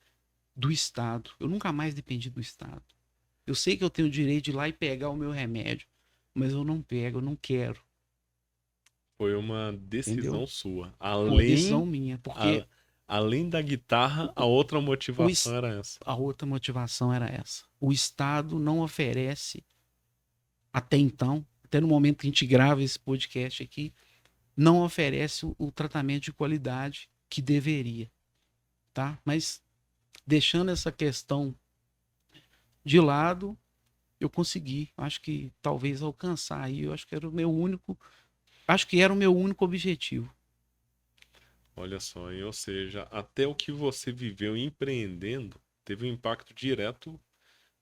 B: do Estado. Eu nunca mais dependi do Estado. Eu sei que eu tenho o direito de ir lá e pegar o meu remédio, mas eu não pego, eu não quero,
A: Foi uma
B: entendeu?
A: decisão sua.
B: Foi uma decisão
A: Além,
B: minha,
A: a-
B: porque
A: além da guitarra, a outra
B: o,
A: motivação era essa.
B: a outra motivação era essa. O Estado não oferece, até então, até no momento que a gente grava esse podcast aqui, não oferece o tratamento de qualidade que deveria, tá? Mas deixando essa questão de lado, eu consegui, acho que talvez alcançar aí, eu acho que era o meu único, acho que era o meu único objetivo.
A: Olha só, hein? Ou seja, até o que você viveu empreendendo teve um impacto direto,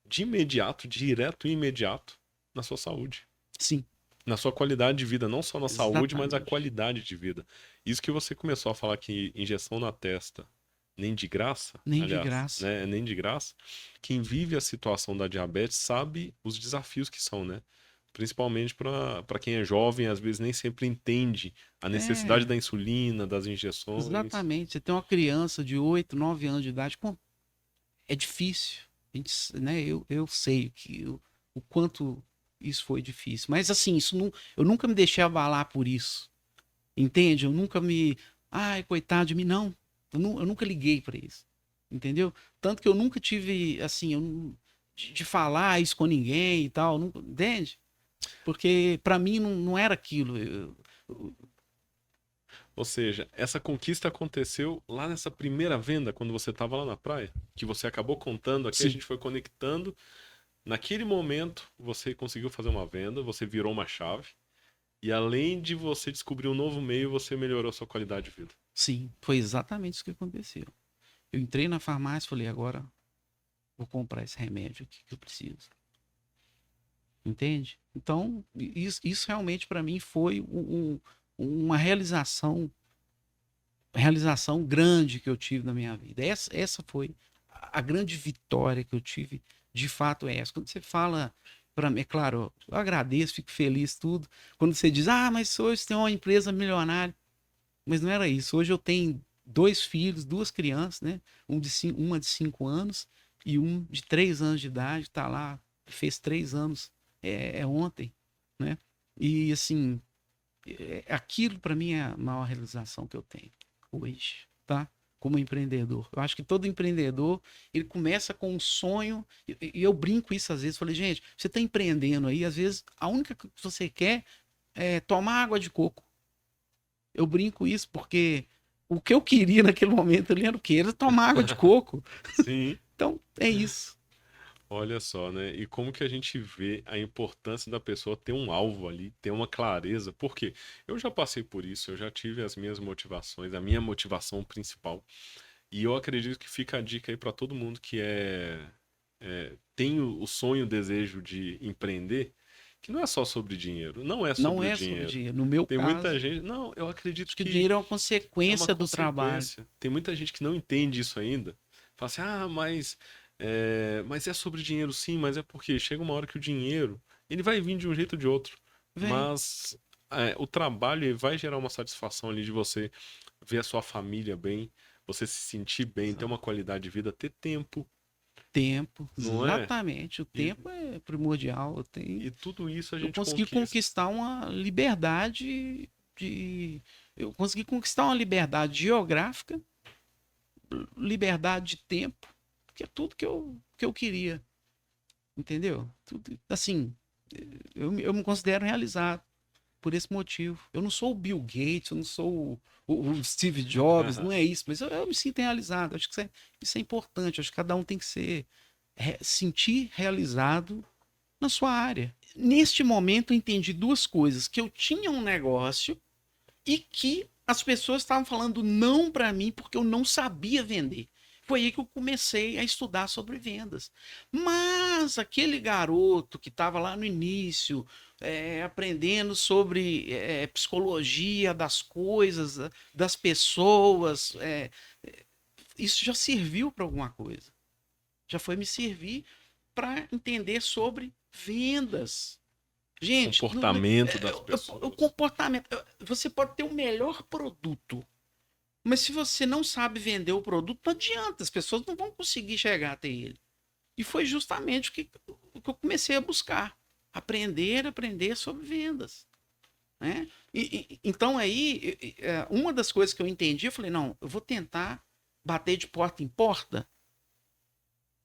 A: de imediato, direto e imediato na sua saúde.
B: Sim,
A: Na sua qualidade de vida, não só na saúde, mas a
B: exatamente.
A: qualidade de vida. Isso que você começou a falar que injeção na testa, nem de graça,
B: Nem de
A: aliás,
B: graça.
A: né? Nem de graça. Quem vive a situação da diabetes sabe os desafios que são, né? Principalmente para quem é jovem, às vezes nem sempre entende a necessidade
B: É,
A: da insulina, das injeções.
B: exatamente. Você tem uma criança de 8, 9 anos de idade, é difícil. A gente, né, eu sei que o quanto isso foi difícil. Mas assim, isso não, eu nunca me deixei abalar por isso. Entende? Eu nunca me. Ai, coitado de mim, não. Eu nunca liguei para isso. Entendeu? Tanto que eu nunca tive, assim, de falar isso com ninguém e tal. Nunca, entende? Porque para mim não era aquilo.
A: Ou seja, essa conquista aconteceu lá nessa primeira venda, quando você estava lá na praia, que você acabou contando aqui, a
B: Sim,
A: gente foi conectando. Naquele momento, você conseguiu fazer uma venda, você virou uma chave, e além de você descobrir um novo meio, você melhorou sua qualidade de vida.
B: sim. Foi exatamente isso que aconteceu. Eu entrei na farmácia e falei, agora vou comprar esse remédio aqui que eu preciso. Entende? Então, isso realmente para mim foi uma realização grande que eu tive na minha vida. Essa foi a grande vitória que eu tive, de fato é essa. Quando você fala para mim, é claro, eu agradeço, fico feliz, tudo. Quando você diz, mas hoje você tem uma empresa milionária. Mas não era isso. Hoje eu tenho dois filhos, duas crianças, né? Uma de 5 anos e um de 3 anos de idade, tá lá, fez 3 anos ontem, né? E assim, aquilo para mim é a maior realização que eu tenho hoje, tá? Como empreendedor. Eu acho que todo empreendedor, ele começa com um sonho, e eu brinco isso às vezes, falei, gente, você está empreendendo aí, às vezes a única coisa que você quer é tomar água de coco. Eu brinco isso porque o que eu queria naquele momento ali era o quê? Era tomar água de coco.
A: Sim.
B: Então, é isso.
A: Olha só, né? E como que a gente vê a importância da pessoa ter um alvo ali, ter uma clareza. Porque eu já passei por isso, eu já tive as minhas motivações, a minha motivação principal. E eu acredito que fica a dica aí para todo mundo que tem o sonho, o desejo de empreender, que não é só sobre dinheiro, não é
B: Não
A: sobre o
B: é sobre
A: dinheiro.
B: dinheiro. No meu
A: Tem muita
B: caso,
A: gente. Não, eu acredito
B: acho que o
A: que
B: dinheiro é uma
A: é uma
B: consequência do trabalho.
A: consequência. Tem muita gente que não entende isso ainda. Fala assim, mas é sobre dinheiro sim, mas é porque chega uma hora que o dinheiro, ele vai vir de um jeito ou de outro.
B: Vem,
A: Mas o trabalho ele vai gerar uma satisfação ali de você ver a sua família bem, você se sentir bem, ter uma qualidade de vida, ter tempo,
B: tempo.
A: não é?
B: Exatamente. O
A: E,
B: tempo é primordial.
A: e tudo isso a
B: Eu
A: gente
B: consegui
A: conquista.
B: conquistar uma liberdade eu consegui conquistar uma liberdade geográfica, liberdade de tempo, que é tudo que eu queria. Entendeu? Tudo, assim, eu me considero realizado por esse motivo. Eu não sou o Bill Gates, eu não sou o Steve Jobs, não é isso, mas eu me sinto realizado. Acho que isso é importante. Acho que cada um tem que sentir realizado na sua área. Neste momento, eu entendi duas coisas: que eu tinha um negócio e que as pessoas estavam falando não para mim porque eu não sabia vender. Foi aí que eu comecei a estudar sobre vendas. Mas aquele garoto que estava lá no início, aprendendo sobre psicologia das coisas, das pessoas, isso já serviu para alguma coisa. Já foi me servir para entender sobre vendas. Gente,
A: Comportamento das pessoas.
B: o comportamento. Você pode ter o melhor produto, mas se você não sabe vender o produto, não adianta. As pessoas não vão conseguir chegar até ele. E foi justamente o que eu comecei a buscar. Aprender sobre vendas. Né? Então aí, uma das coisas que eu entendi, eu falei, não, eu vou tentar bater de porta em porta.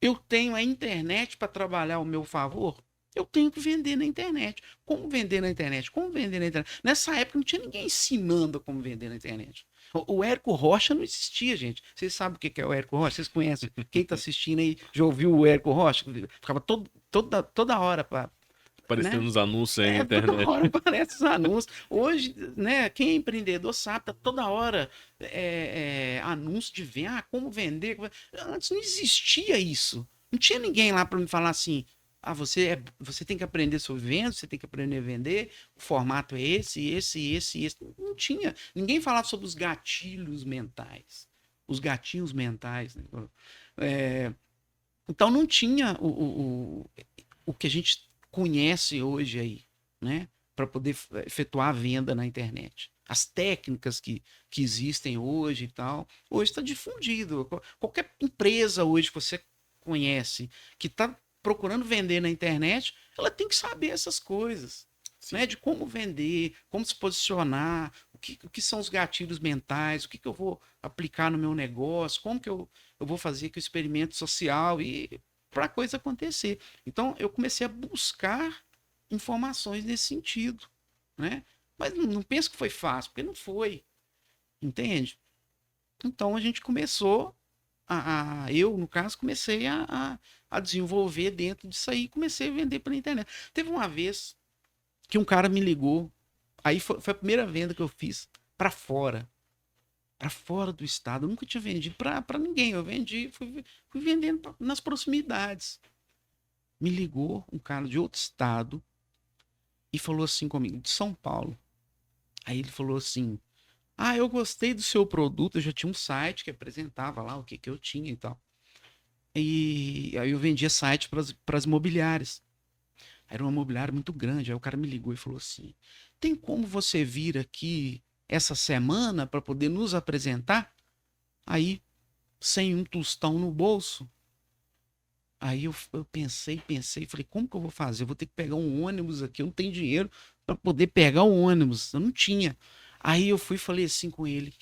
B: Eu tenho a internet para trabalhar ao meu favor. Eu tenho que vender na internet. Como vender na internet? Como vender na internet? Nessa época não tinha ninguém ensinando como vender na internet. O Érico Rocha não existia, gente. Vocês sabem o que é o Érico Rocha? Vocês conhecem? Quem está assistindo aí já ouviu o Érico Rocha? Ficava toda hora para.
A: Aparecendo
B: Né?
A: nos anúncios aí na internet.
B: Toda hora aparece os anúncios. Hoje, né, quem é empreendedor sabe, tá toda hora anúncio de venda, como vender. Antes não existia isso. Não tinha ninguém lá para me falar assim: você tem que aprender sobre vendas, você tem que aprender a vender, o formato é esse. Não tinha. Ninguém falava sobre os gatilhos mentais. Os gatinhos mentais. Né? Então não tinha o que a gente conhece hoje aí, né? Para poder efetuar a venda na internet. As técnicas que existem hoje e tal. Hoje está difundido. Qualquer empresa hoje que você conhece que está procurando vender na internet, ela tem que saber essas coisas, né? De como vender, como se posicionar, o que são os gatilhos mentais, o que eu vou aplicar no meu negócio, como que eu vou fazer aqui o experimento social e para a coisa acontecer. Então, eu comecei a buscar informações nesse sentido, né? Mas não penso que foi fácil, porque não foi, entende? Então, a gente começou eu, no caso, comecei a desenvolver dentro disso aí, comecei a vender pela internet. Teve uma vez que um cara me ligou, aí foi a primeira venda que eu fiz para fora do estado. Eu nunca tinha vendido para ninguém, eu vendi, fui vendendo nas proximidades. Me ligou um cara de outro estado e falou assim comigo, de São Paulo. Aí ele falou assim: eu gostei do seu produto. Eu já tinha um site que apresentava lá o que eu tinha e tal. E aí eu vendia site para as imobiliárias. Era uma imobiliária muito grande. Aí o cara me ligou e falou assim: tem como você vir aqui essa semana para poder nos apresentar? Aí, sem um tostão no bolso. Aí eu pensei, falei, como que eu vou fazer? Eu vou ter que pegar um ônibus aqui, eu não tenho dinheiro para poder pegar o ônibus. Eu não tinha. Aí eu fui e falei assim com ele: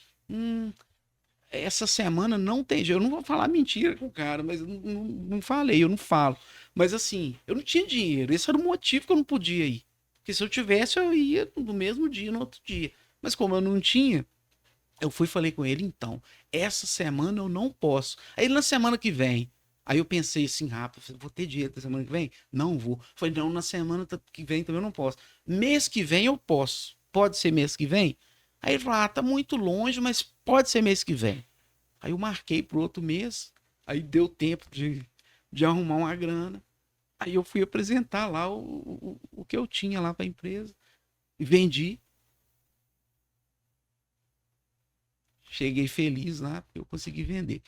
B: essa semana não tem jeito. Eu não vou falar mentira com o cara, mas eu não falei, eu não falo. Mas assim, eu não tinha dinheiro. Esse era o motivo que eu não podia ir. Porque se eu tivesse, eu ia no mesmo dia, no outro dia. Mas como eu não tinha, eu fui e falei com ele: então, essa semana eu não posso. Aí na semana que vem. Aí eu pensei assim, rápido, vou ter dinheiro na semana que vem? Não vou. Falei, não, na semana que vem também eu não posso. Mês que vem eu posso. Pode ser mês que vem? Aí ele falou: tá muito longe, mas pode ser mês que vem. Aí eu marquei pro outro mês. Aí deu tempo de arrumar uma grana. Aí eu fui apresentar lá o que eu tinha lá para a empresa. E vendi. Cheguei feliz lá, porque eu consegui vender.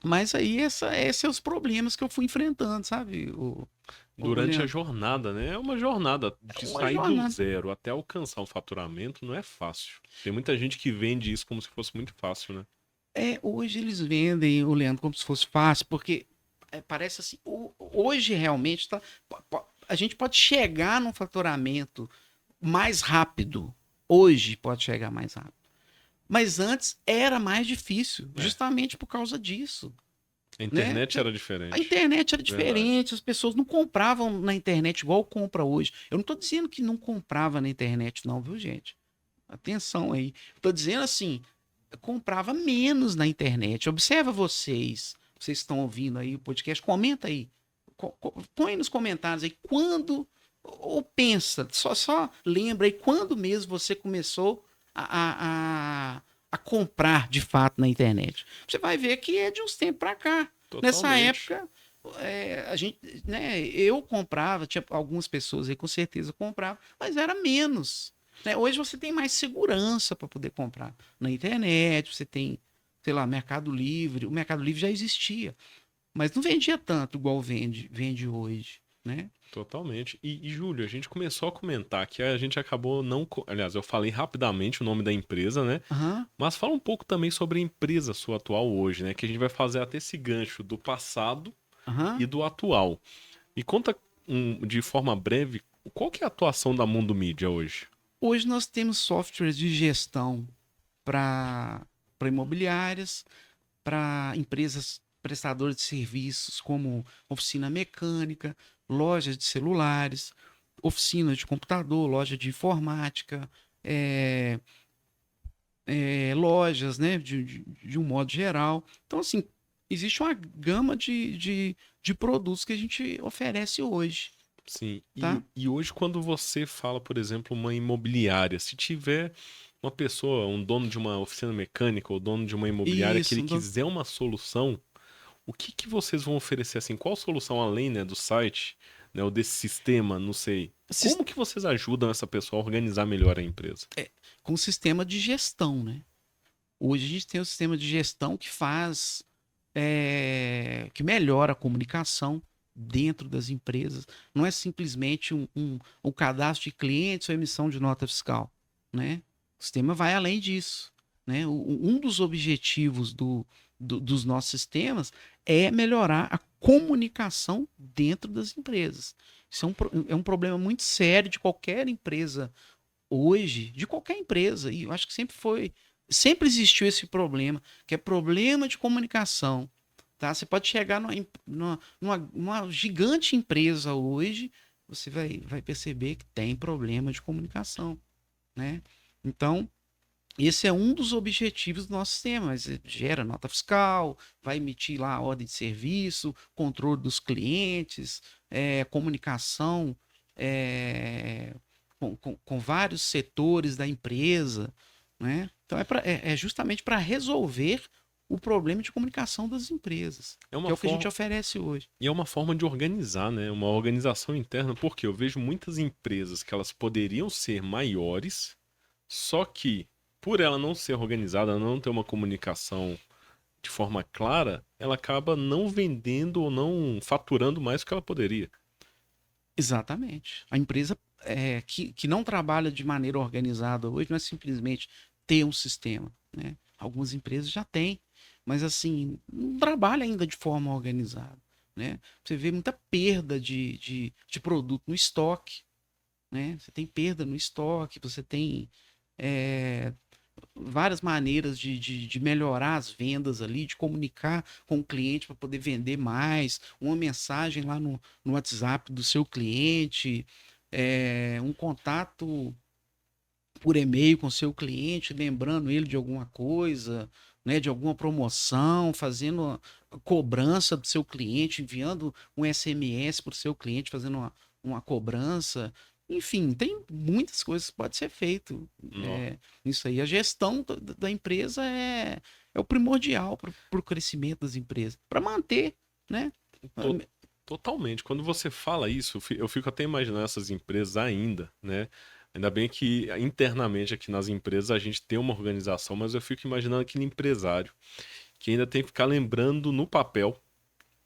B: Mas aí esses são os problemas que eu fui enfrentando, sabe?
A: Durante a jornada, né? É uma jornada de sair do zero até alcançar um faturamento não é fácil. Tem muita gente que vende isso como se fosse muito fácil, né?
B: Hoje eles vendem, o Leandro, como se fosse fácil, porque parece assim, hoje realmente a gente pode chegar num faturamento mais rápido, Hoje pode chegar mais rápido. Mas antes era mais difícil,
A: É.
B: justamente por causa disso.
A: A internet
B: Né?
A: era
B: A
A: diferente.
B: internet era
A: Verdade.
B: diferente, as pessoas não compravam na internet igual compra hoje. Eu não estou dizendo que não comprava na internet, não, viu, gente? Atenção aí. Estou dizendo assim, eu comprava menos na internet. Observa vocês que estão ouvindo aí o podcast, comenta aí. Põe nos comentários aí quando, ou pensa, só lembra aí quando mesmo você começou a comprar de fato na internet. Você vai ver que é de uns tempos para cá. Nessa
A: Totalmente.
B: época, a gente, né, eu comprava, tinha algumas pessoas aí com certeza compravam, mas era menos. Né? Hoje você tem mais segurança para poder comprar na internet, você tem, sei lá, Mercado Livre. O Mercado Livre já existia, mas não vendia tanto igual vende hoje, né?
A: Totalmente. Júlio, a gente começou a comentar que a gente acabou não. Aliás, eu falei rapidamente o nome da empresa, né?
B: Aham,
A: Mas fala um pouco também sobre a empresa sua atual hoje, né? Que a gente vai fazer até esse gancho do passado
B: aham.
A: e do atual. Me conta de forma breve qual que é a atuação da Mundo Mídia hoje?
B: Hoje nós temos softwares de gestão para imobiliárias, para empresas prestadoras de serviços como oficina mecânica, lojas de celulares, oficina de computador, loja de informática, é, lojas, né, de um modo geral. Então, assim, existe uma gama de produtos que a gente oferece hoje,
A: Sim.
B: tá?
A: E hoje, quando você fala, por exemplo, uma imobiliária, se tiver uma pessoa, um dono de uma oficina mecânica ou dono de uma imobiliária que ele
B: Isso,
A: quiser uma solução, o que que vocês vão oferecer assim? Qual solução além, né, do site, né, ou desse sistema, não sei. Como que vocês ajudam essa pessoa a organizar melhor a empresa?
B: com sistema de gestão, né? Hoje a gente tem o sistema de gestão que faz, que melhora a comunicação dentro das empresas. Não é simplesmente um cadastro de clientes ou emissão de nota fiscal, né? O sistema vai além disso, né? Um dos objetivos dos nossos sistemas é melhorar a comunicação dentro das empresas. Isso é um problema muito sério de qualquer empresa hoje, de qualquer empresa, e eu acho que sempre existiu esse problema, que é problema de comunicação, tá? Você pode chegar numa gigante empresa hoje, você vai perceber que tem problema de comunicação, né? Então, esse é um dos objetivos do nosso sistema, mas gera nota fiscal, vai emitir lá a ordem de serviço, controle dos clientes, comunicação, é, com vários setores da empresa, né? Então é justamente para resolver o problema de comunicação das empresas,
A: É
B: que
A: uma
B: é o que a gente
A: forma,
B: oferece hoje.
A: e é uma forma de organizar, né? Uma organização interna, porque eu vejo muitas empresas que elas poderiam ser maiores, só que por ela não ser organizada, não ter uma comunicação de forma clara, ela acaba não vendendo ou não faturando mais do que ela poderia.
B: Exatamente. A empresa que não trabalha de maneira organizada hoje não é simplesmente ter um sistema, né? Algumas empresas já têm, mas assim, não trabalha ainda de forma organizada, né? Você vê muita perda de produto no estoque, né? Você tem perda no estoque, você tem é, várias maneiras de melhorar as vendas ali, de comunicar com o cliente para poder vender mais, uma mensagem lá no WhatsApp do seu cliente, um contato por e-mail com o seu cliente, lembrando ele de alguma coisa, né, de alguma promoção, fazendo a cobrança do seu cliente, enviando um SMS para o seu cliente, fazendo uma cobrança. Enfim, tem muitas coisas que pode ser feito
A: Nó.
B: nisso aí. A gestão da empresa é o primordial para o crescimento das empresas, para manter, né?
A: To- Totalmente. Quando você fala isso, eu fico até imaginando essas empresas ainda, né? Ainda bem que internamente aqui nas empresas a gente tem uma organização, mas eu fico imaginando aquele empresário que ainda tem que ficar lembrando no papel,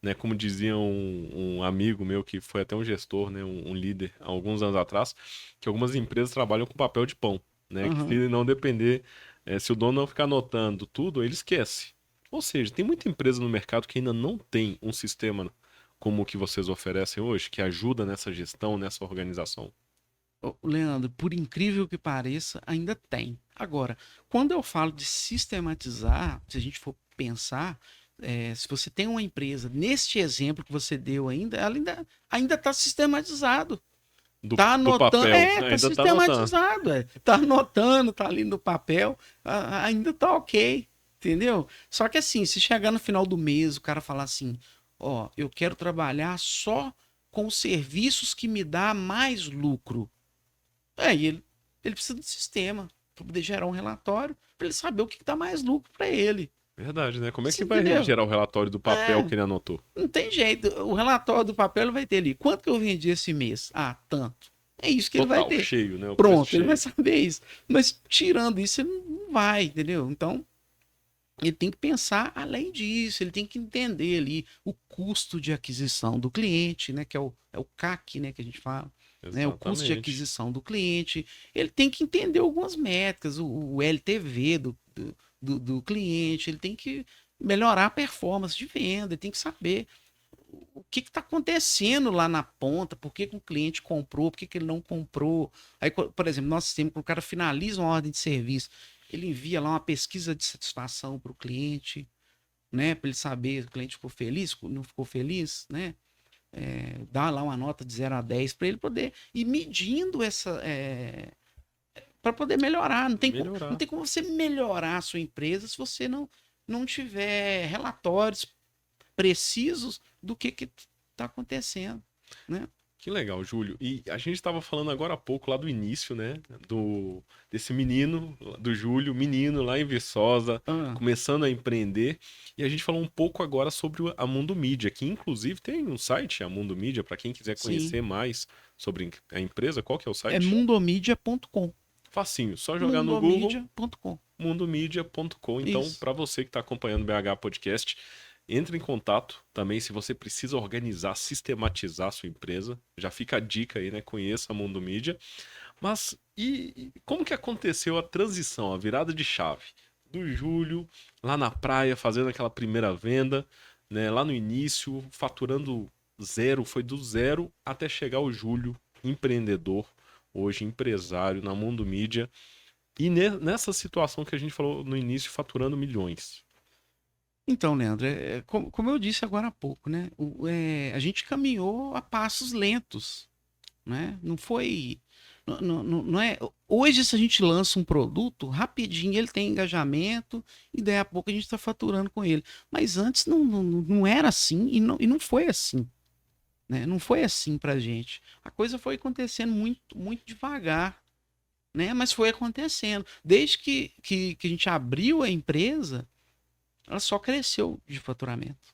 A: né? Como dizia um amigo meu que foi até um gestor, né? Um líder há alguns anos atrás, que algumas empresas trabalham com papel de pão, né? Que
B: Aham.
A: se não depender, se o dono não ficar anotando tudo, ele esquece. Ou seja, tem muita empresa no mercado que ainda não tem um sistema como o que vocês oferecem hoje, que ajuda nessa gestão, nessa organização.
B: Ô, Leandro, por incrível que pareça, ainda tem. Agora, quando eu falo de sistematizar, se a gente for pensar, se você tem uma empresa, neste exemplo que você deu ainda, ela ainda está sistematizado. Tá
A: Do
B: anotando,
A: papel.
B: tá
A: Ainda tá anotando.
B: sistematizado, tá anotando, tá ali no papel, ainda tá ok, entendeu? Só que assim, se chegar no final do mês, o cara falar assim, ó, eu quero trabalhar só com os serviços que me dá mais lucro. Aí ele precisa do sistema para poder gerar um relatório, para ele saber o que dá mais lucro para ele.
A: Verdade, né? Como é
B: Você
A: que vai
B: entendeu?
A: gerar o relatório do papel
B: É,
A: que ele anotou?
B: não tem jeito. O relatório do papel ele vai ter ali. Quanto que eu vendi esse mês? Ah, tanto. É isso que ele vai
A: Total,
B: ter.
A: cheio, né? O preço
B: Pronto, ele vai
A: cheio.
B: saber isso. Mas tirando isso, ele não vai, entendeu? Então, ele tem que pensar além disso, ele tem que entender ali o custo de aquisição do cliente, né? Que é o CAC, né? Que a gente fala. Né, o custo de
A: Exatamente.
B: aquisição do cliente. Ele tem que entender algumas métricas, o LTV do cliente, ele tem que melhorar a performance de venda, ele tem que saber o que está acontecendo lá na ponta, por que, que o cliente comprou, por que, que ele não comprou. Aí, por exemplo, nosso sistema, quando o cara finaliza uma ordem de serviço, ele envia lá uma pesquisa de satisfação para o cliente, né? Para ele saber se o cliente ficou feliz, não ficou feliz, né? Dá lá uma nota de 0 a 10 para ele poder ir medindo essa. Para poder melhorar. Não
A: Melhorar.
B: tem como você melhorar a sua empresa se você não tiver relatórios precisos do que está acontecendo, né?
A: Que legal, Júlio. E a gente estava falando agora há pouco lá do início, né? Desse menino, do Júlio, menino lá em Viçosa,
B: Ah,
A: começando a empreender. E a gente falou um pouco agora sobre a Mundo Mídia, que inclusive tem um site, a Mundo Mídia, para quem quiser
B: sim.
A: conhecer mais sobre a empresa. Qual que é o
B: É
A: site?
B: mundomedia.com.
A: Facinho, só jogar no Google
B: Mundomedia.com.
A: mundomedia.com. Então,
B: Isso.
A: para você que está acompanhando o BH Podcast, entre em contato também se você precisa organizar, sistematizar a sua empresa. Já fica a dica aí, né? Conheça a Mundo Mídia. Mas e como que aconteceu a transição, a virada de chave do Júlio lá na praia fazendo aquela primeira venda, né? Lá no início, faturando zero, foi do zero até chegar o Júlio, empreendedor, hoje empresário na Mundo Mídia. E nessa situação que a gente falou no início, faturando milhões.
B: Então, Leandro, como eu disse agora há pouco, né? A gente caminhou a passos lentos, né? Não foi. Não é. Hoje, se a gente lança um produto, rapidinho ele tem engajamento e daí a pouco a gente está faturando com ele. Mas antes não era assim e não foi assim. Né? Não foi assim pra gente. A coisa foi acontecendo muito, muito devagar, né? Mas foi acontecendo. Desde que a gente abriu a empresa, ela só cresceu de faturamento.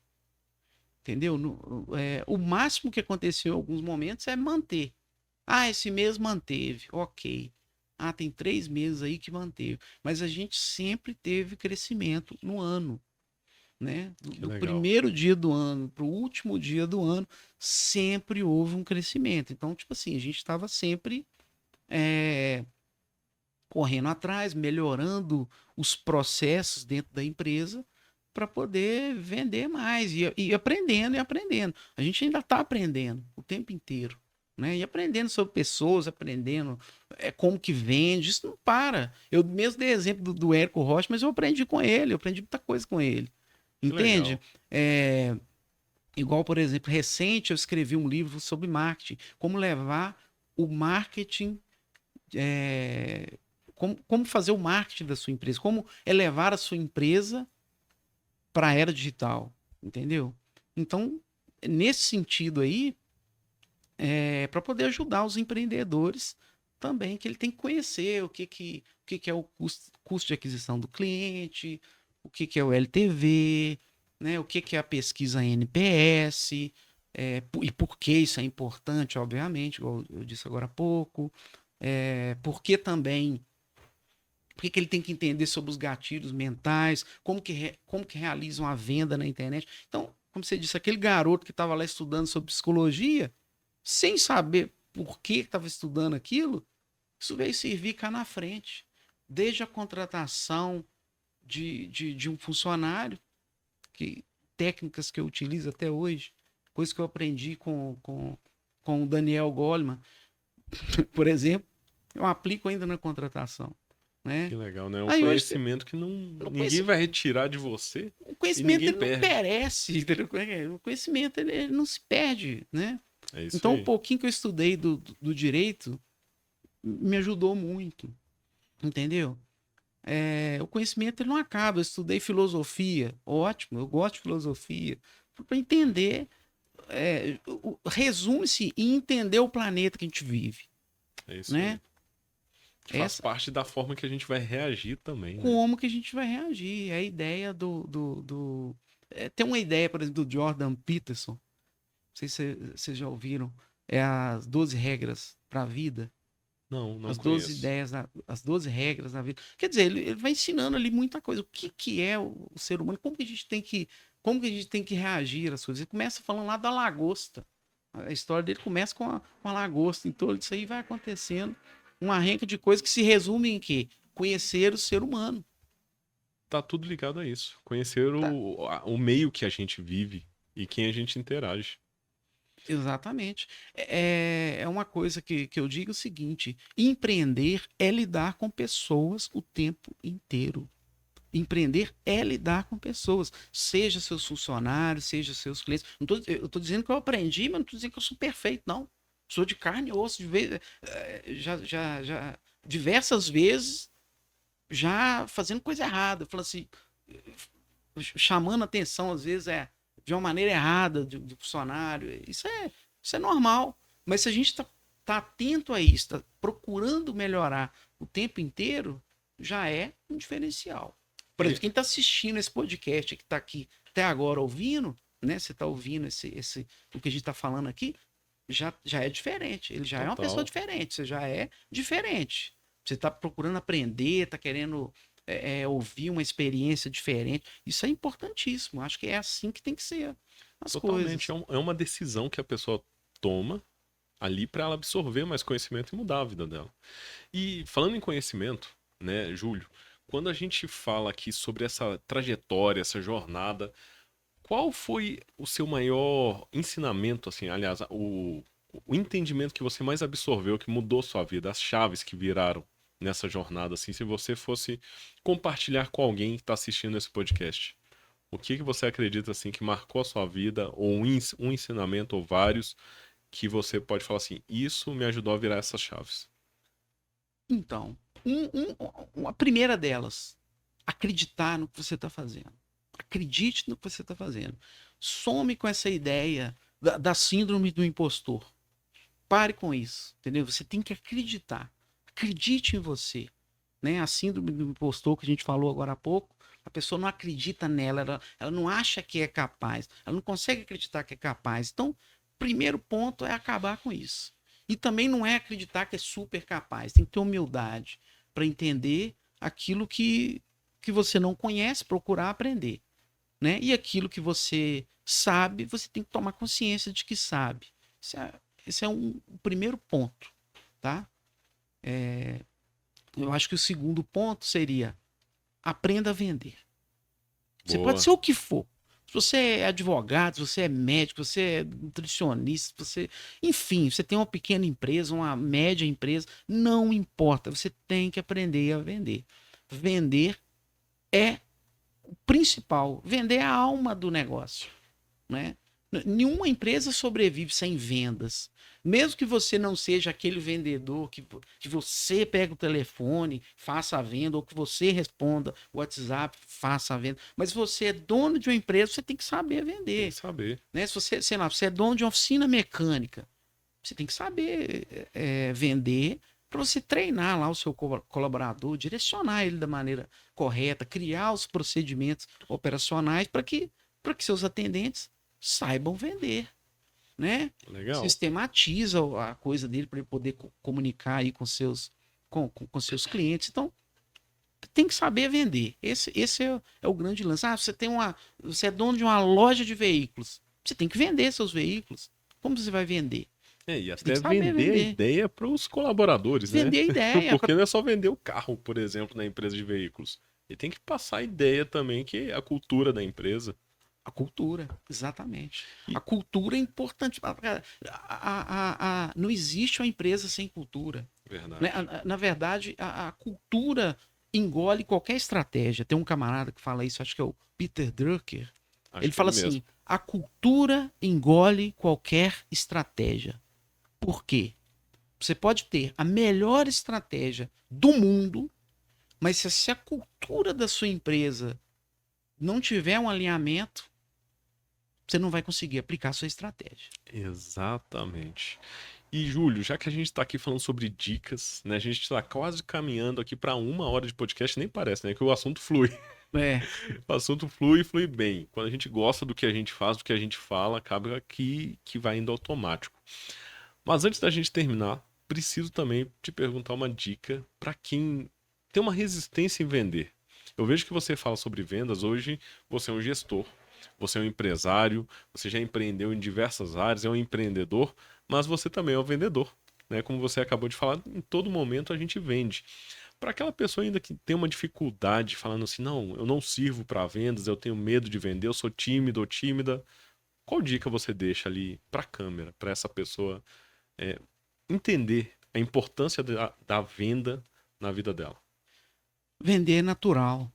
B: Entendeu? O máximo que aconteceu em alguns momentos é manter. Ah, esse mês manteve, ok. Ah, tem 3 meses aí que manteve. Mas a gente sempre teve crescimento no ano. Né?
A: Que
B: Do
A: legal.
B: primeiro dia do ano para o último dia do ano, sempre houve um crescimento. Então, tipo assim, a gente estava sempre é, correndo atrás, melhorando os processos dentro da empresa para poder vender mais e aprendendo e aprendendo. A gente ainda está aprendendo o tempo inteiro. Né? E aprendendo sobre pessoas, aprendendo como que vende, isso não para. Eu mesmo dei exemplo do Érico Rocha, mas eu aprendi com ele, eu aprendi muita coisa com ele.
A: Que
B: Entende?
A: legal.
B: Igual, por exemplo, recente eu escrevi um livro sobre marketing, como levar o marketing, é, como fazer o marketing da sua empresa, como elevar a sua empresa para a era digital, entendeu? Então, nesse sentido aí, para poder ajudar os empreendedores também, que ele tem que conhecer o que é o custo de aquisição do cliente, o que é o LTV, né? O que é a pesquisa NPS, e por que isso é importante, obviamente, igual eu disse agora há pouco, porque também que ele tem que entender sobre os gatilhos mentais, como que realizam a venda na internet. Então, como você disse, aquele garoto que estava lá estudando sobre psicologia, sem saber por que estava estudando aquilo, isso veio servir cá na frente. Desde a contratação de um funcionário, técnicas que eu utilizo até hoje, coisas que eu aprendi com o Daniel Goleman, por exemplo, eu aplico ainda na contratação, né?
A: Que legal, né? Um
B: Aí hoje,
A: conhecimento que não,
B: o
A: ninguém vai retirar de você
B: o
A: e
B: conhecimento
A: ninguém
B: ele não
A: perde.
B: perece, entendeu? O conhecimento ele não se perde, né?
A: É isso
B: Então, o
A: aí.
B: pouquinho que eu estudei do direito me ajudou muito, entendeu? O conhecimento ele não acaba. Eu estudei filosofia, ótimo, eu gosto de filosofia, para entender. Resume-se em entender o planeta que a gente vive,
A: É isso aí.
B: né?
A: Que faz
B: Essa,
A: parte da forma que a gente vai reagir também, né?
B: como que a gente vai reagir? É a ideia tem uma ideia, por exemplo, do Jordan Peterson, não sei se vocês já ouviram, é as 12 regras para a vida.
A: Não, não
B: As 12
A: conheço.
B: ideias, as 12 regras da vida. Quer dizer, ele vai ensinando ali muita coisa. O que é o ser humano? Como que a gente tem que reagir às coisas? Ele começa falando lá da lagosta. A história dele começa com a lagosta. Então, isso aí vai acontecendo. Uma renca de coisas que se resume em quê? Conhecer o ser humano.
A: Tá tudo ligado a isso. Conhecer
B: Tá?
A: o meio que a gente vive e quem a gente interage.
B: Exatamente. É uma coisa que eu digo o seguinte: empreender é lidar com pessoas o tempo inteiro. Empreender é lidar com pessoas, seja seus funcionários, seja seus clientes. Eu estou dizendo que eu aprendi, mas não estou dizendo que eu sou perfeito, não. Sou de carne e osso, diversas vezes, já fazendo coisa errada. Falando assim, chamando atenção, às vezes, de uma maneira errada do funcionário. Isso é normal. Mas se a gente tá atento a isso, está procurando melhorar o tempo inteiro, já é um diferencial. Por
A: É,
B: exemplo, quem está assistindo esse podcast, que está aqui até agora ouvindo, né? Você está ouvindo o que a gente está falando aqui, já é diferente. Ele já é uma pessoa
A: total.
B: diferente. Você já é diferente. Você está procurando aprender, está querendo ouvir uma experiência diferente. Isso é importantíssimo. Acho que é assim que tem que ser as
A: Totalmente.
B: coisas.
A: É uma decisão que a pessoa toma ali para ela absorver mais conhecimento e mudar a vida dela. E falando em conhecimento, né, Júlio, quando a gente fala aqui sobre essa trajetória, essa jornada, qual foi o seu maior ensinamento, assim, aliás, o entendimento que você mais absorveu, que mudou sua vida, as chaves que viraram nessa jornada, assim, se você fosse compartilhar com alguém que está assistindo esse podcast? O que que você acredita, assim, que marcou a sua vida, ou um ensinamento, ou vários, que você pode falar assim, isso me ajudou a virar essas chaves?
B: Então, a primeira delas, acreditar no que você está fazendo. Acredite no que você está fazendo. Some com essa ideia da síndrome do impostor. Pare com isso, entendeu? Você tem que acreditar. Acredite em você. Né? A síndrome do impostor que a gente falou agora há pouco, a pessoa não acredita nela, ela não acha que é capaz, ela não consegue acreditar que é capaz. Então, primeiro ponto é acabar com isso. E também não é acreditar que é super capaz, tem que ter humildade para entender aquilo que você não conhece, procurar aprender. Né? E aquilo que você sabe, você tem que tomar consciência de que sabe. Esse é um primeiro ponto, tá? Eu acho que o segundo ponto seria aprenda a vender. Você pode
A: Boa.
B: ser o que for. Se você é advogado, se você é médico, se você é nutricionista, enfim, você tem uma pequena empresa, uma média empresa, não importa, você tem que aprender a vender. Vender é o principal, vender é a alma do negócio, né? Nenhuma empresa sobrevive sem vendas. Mesmo que você não seja aquele vendedor que você pega o telefone, faça a venda, ou que você responda o WhatsApp, faça a venda. Mas se você é dono de uma empresa, você tem que saber
A: Tem
B: vender.
A: que saber.
B: Né? Se você, sei lá, você é dono de uma oficina mecânica, você tem que saber vender para você treinar lá o seu colaborador, direcionar ele da maneira correta, criar os procedimentos operacionais para que seus atendentes saibam vender, né?
A: Legal.
B: Sistematiza a coisa dele para ele poder comunicar aí com seus clientes. Então, tem que saber vender. Esse é o grande lance. Você é dono de uma loja de veículos. Você tem que vender seus veículos. Como você vai vender?
A: É, e
B: Você tem
A: até
B: que saber
A: vender a
B: vender.
A: ideia para os colaboradores, né?
B: Vender a ideia.
A: Porque não é só vender o carro, por exemplo, na empresa de veículos. E tem que passar a ideia também que é a cultura da empresa.
B: A cultura, exatamente.
A: E-
B: A cultura é importante. Não existe uma empresa sem cultura.
A: Verdade.
B: Né? Na verdade, a cultura engole qualquer estratégia. Tem um camarada que fala isso, acho que é o Peter Drucker.
A: Acho
B: Ele
A: que é
B: fala
A: ele mesmo.
B: assim: a cultura engole qualquer estratégia. Por quê? Você pode ter a melhor estratégia do mundo, mas se a cultura da sua empresa não tiver um alinhamento, você não vai conseguir aplicar a sua estratégia.
A: Exatamente. E Júlio, já que a gente está aqui falando sobre dicas, né? A gente está quase caminhando aqui para 1 hora de podcast, nem parece, né? Que o assunto flui.
B: É,
A: O assunto flui e flui bem. Quando a gente gosta do que a gente faz, do que a gente fala, acaba que vai indo automático. Mas antes da gente terminar, preciso também te perguntar uma dica para quem tem uma resistência em vender. Eu vejo que você fala sobre vendas, hoje você é um gestor, você é um empresário, você já empreendeu em diversas áreas, é um empreendedor, mas você também é um vendedor, né? Como você acabou de falar, em todo momento a gente vende. Para aquela pessoa ainda que tem uma dificuldade, falando assim, não, eu não sirvo para vendas, eu tenho medo de vender, eu sou tímido ou tímida, qual dica você deixa ali para a câmera, para essa pessoa é, entender a importância da venda na vida dela?
B: vender é natural.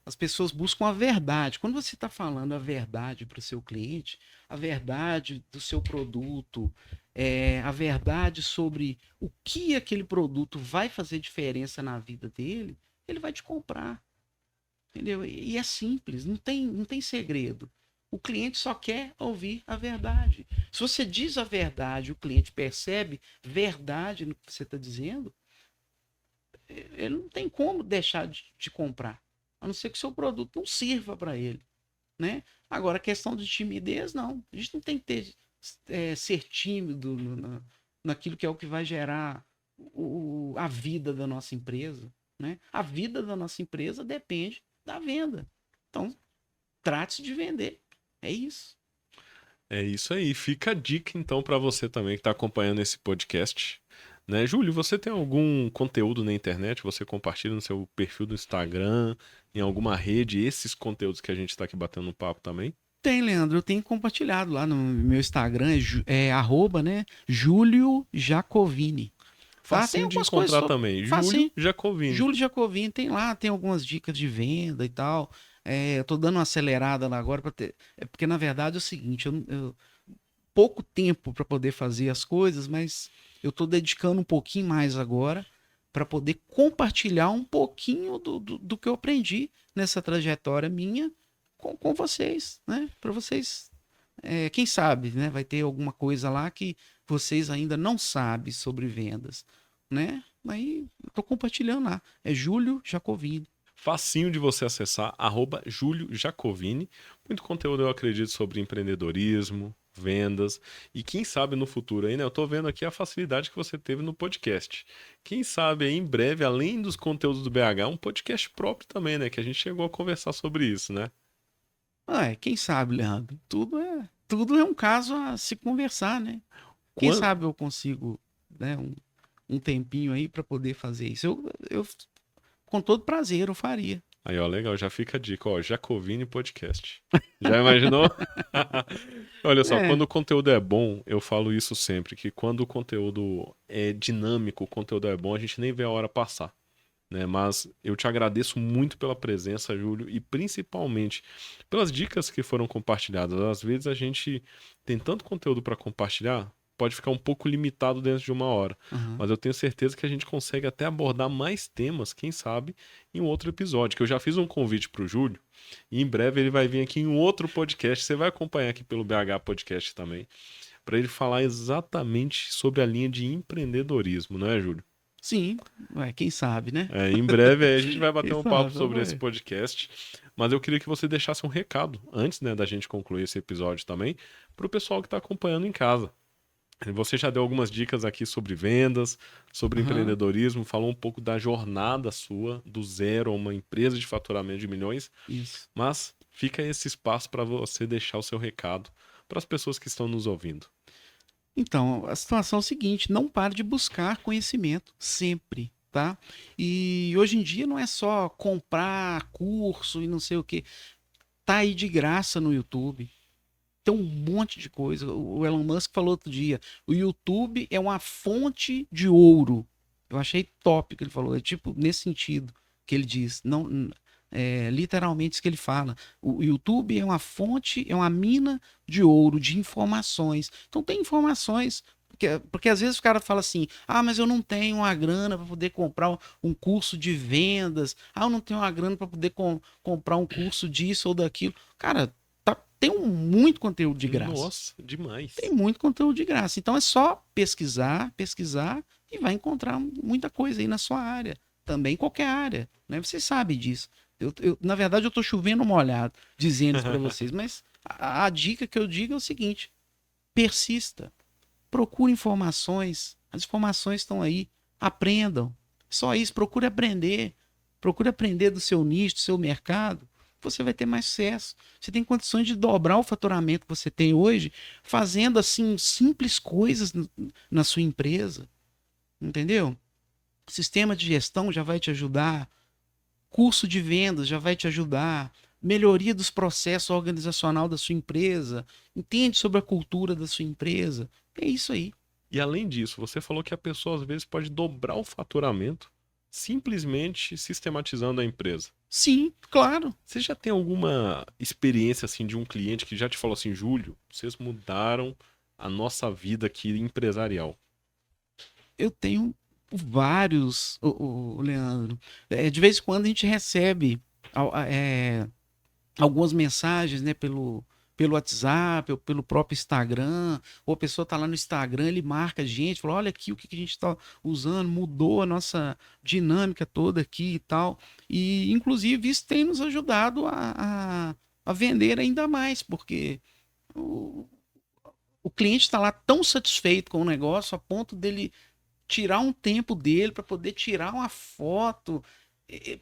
B: As pessoas buscam a verdade. Quando você está falando a verdade para o seu cliente, a verdade do seu produto, a verdade sobre o que aquele produto vai fazer diferença na vida dele, ele vai te comprar. Entendeu? E é simples, não tem segredo. O cliente só quer ouvir a verdade. Se você diz a verdade, o cliente percebe verdade no que você está dizendo, ele não tem como deixar de comprar. A não ser que o seu produto não sirva para ele. Né? Agora, a questão de timidez, não. A gente não tem que ser tímido naquilo que é o que vai gerar a vida da nossa empresa. Né? A vida da nossa empresa depende da venda. Então, trate-se de vender. É isso.
A: É isso aí. Fica a dica então para você também que está acompanhando esse podcast. Né? Júlio, você tem algum conteúdo na internet? Você compartilha no seu perfil do Instagram, em alguma rede, esses conteúdos que a gente está aqui batendo um papo também?
B: Tem, Leandro. Eu tenho compartilhado lá no meu Instagram, @, né? Júlio Jacovini. Tá? Tem
A: Facinho de
B: algumas coisas
A: encontrar
B: sobre.
A: também. Júlio
B: Facinho.
A: Jacovini.
B: Júlio Jacovini tem lá, tem algumas dicas de venda e tal. Eu tô dando uma acelerada lá agora para ter. Porque na verdade é o seguinte, pouco tempo para poder fazer as coisas, mas eu tô dedicando um pouquinho mais agora para poder compartilhar um pouquinho do que eu aprendi nessa trajetória minha com vocês, né? Para vocês, quem sabe, né? Vai ter alguma coisa lá que vocês ainda não sabem sobre vendas, né? Aí eu tô compartilhando lá. É Júlio Jacovini.
A: Facinho de você acessar, @Júlio Jacovini. Muito conteúdo, eu acredito, sobre empreendedorismo, vendas. E quem sabe no futuro aí, né? Eu tô vendo aqui a facilidade que você teve no podcast. Quem sabe aí em breve, além dos conteúdos do BH, um podcast próprio também, né? Que a gente chegou a conversar sobre isso, né?
B: Quem sabe, Leandro? Tudo é um caso a se conversar, né? Quem
A: Quan-
B: sabe eu consigo, né, um tempinho aí para poder fazer isso. Eu, com todo prazer, eu faria.
A: Aí, ó, legal, já fica a dica, ó, Jacovini Podcast. Já imaginou? Olha só,
B: É,
A: quando o conteúdo é bom, eu falo isso sempre, que quando o conteúdo é dinâmico, o conteúdo é bom, a gente nem vê a hora passar, né? Mas eu te agradeço muito pela presença, Júlio, e principalmente pelas dicas que foram compartilhadas. Às vezes a gente tem tanto conteúdo para compartilhar, pode ficar um pouco limitado dentro de 1 hora,
B: aham.
A: mas eu tenho certeza que a gente consegue até abordar mais temas, quem sabe, em um outro episódio, que eu já fiz um convite para o Júlio, e em breve ele vai vir aqui em um outro podcast, você vai acompanhar aqui pelo BH Podcast também, para ele falar exatamente sobre a linha de empreendedorismo, não é, Júlio?
B: Sim, quem sabe, né?
A: Em breve aí a gente vai bater
B: Quem
A: um papo
B: sabe,
A: sobre
B: vamos
A: esse
B: ver.
A: podcast, mas eu queria que você deixasse um recado antes, né, da gente concluir esse episódio também, para o pessoal que está acompanhando em casa. Você já deu algumas dicas aqui sobre vendas, sobre
B: Aham,
A: empreendedorismo, falou um pouco da jornada sua do zero a uma empresa de faturamento de milhões,
B: isso.
A: mas fica esse espaço para você deixar o seu recado para as pessoas que estão nos ouvindo.
B: Então, a situação é o seguinte, não pare de buscar conhecimento, sempre, tá? E hoje em dia não é só comprar curso e não sei o quê. tá aí de graça no YouTube. Tem um monte de coisa. O Elon Musk falou outro dia, o YouTube é uma fonte de ouro. Eu achei top o que ele falou. É tipo nesse sentido que ele diz. Não, literalmente isso que ele fala. O YouTube é uma fonte, é uma mina de ouro, de informações. Então tem informações. Porque às vezes o cara fala assim: ah, mas eu não tenho uma grana para poder comprar um curso de vendas. Ah, eu não tenho uma grana para poder comprar um curso disso ou daquilo. Cara, tem muito conteúdo de graça.
A: Nossa, demais.
B: Tem muito conteúdo de graça. Então é só pesquisar, pesquisar e vai encontrar muita coisa aí na sua área. Também qualquer área, né? Você sabe disso. Na verdade, eu estou chovendo molhado dizendo isso para vocês, mas a dica que eu digo é o seguinte: persista, procure informações, as informações estão aí, aprendam. Só isso, procure aprender do seu nicho, do seu mercado, você vai ter mais sucesso. Você tem condições de dobrar o faturamento que você tem hoje, fazendo assim simples coisas na sua empresa, entendeu? Sistema de gestão já vai te ajudar, curso de vendas já vai te ajudar, melhoria dos processos organizacional da sua empresa, entende sobre a cultura da sua empresa. É isso aí.
A: E além disso, você falou que a pessoa às vezes pode dobrar o faturamento simplesmente sistematizando a empresa.
B: Sim, claro.
A: Você já tem alguma experiência assim de um cliente que já te falou assim, Júlio, vocês mudaram a nossa vida aqui empresarial?
B: Eu tenho vários, o Leandro. De vez em quando a gente recebe algumas mensagens, né, pelo WhatsApp, ou pelo próprio Instagram, ou a pessoa tá lá no Instagram, ele marca a gente, fala, olha aqui o que a gente está usando, mudou a nossa dinâmica toda aqui e tal. E, inclusive, isso tem nos ajudado a vender ainda mais, porque o, o cliente está lá tão satisfeito com o negócio a ponto dele tirar um tempo dele para poder tirar uma foto,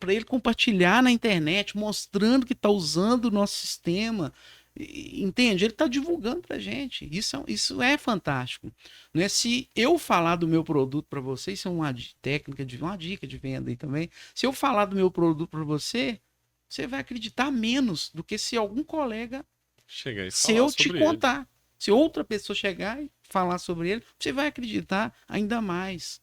B: para ele compartilhar na internet, mostrando que está usando o nosso sistema. Entende? Ele está divulgando para gente. Isso é fantástico. Não é? Se eu falar do meu produto para você, isso é uma técnica, uma dica de venda aí também. Se eu falar do meu produto para você, você vai acreditar menos do que se algum colega
A: Chegar e
B: se
A: falar
B: eu te
A: sobre ele.
B: contar. Se outra pessoa chegar e falar sobre ele, você vai acreditar ainda mais.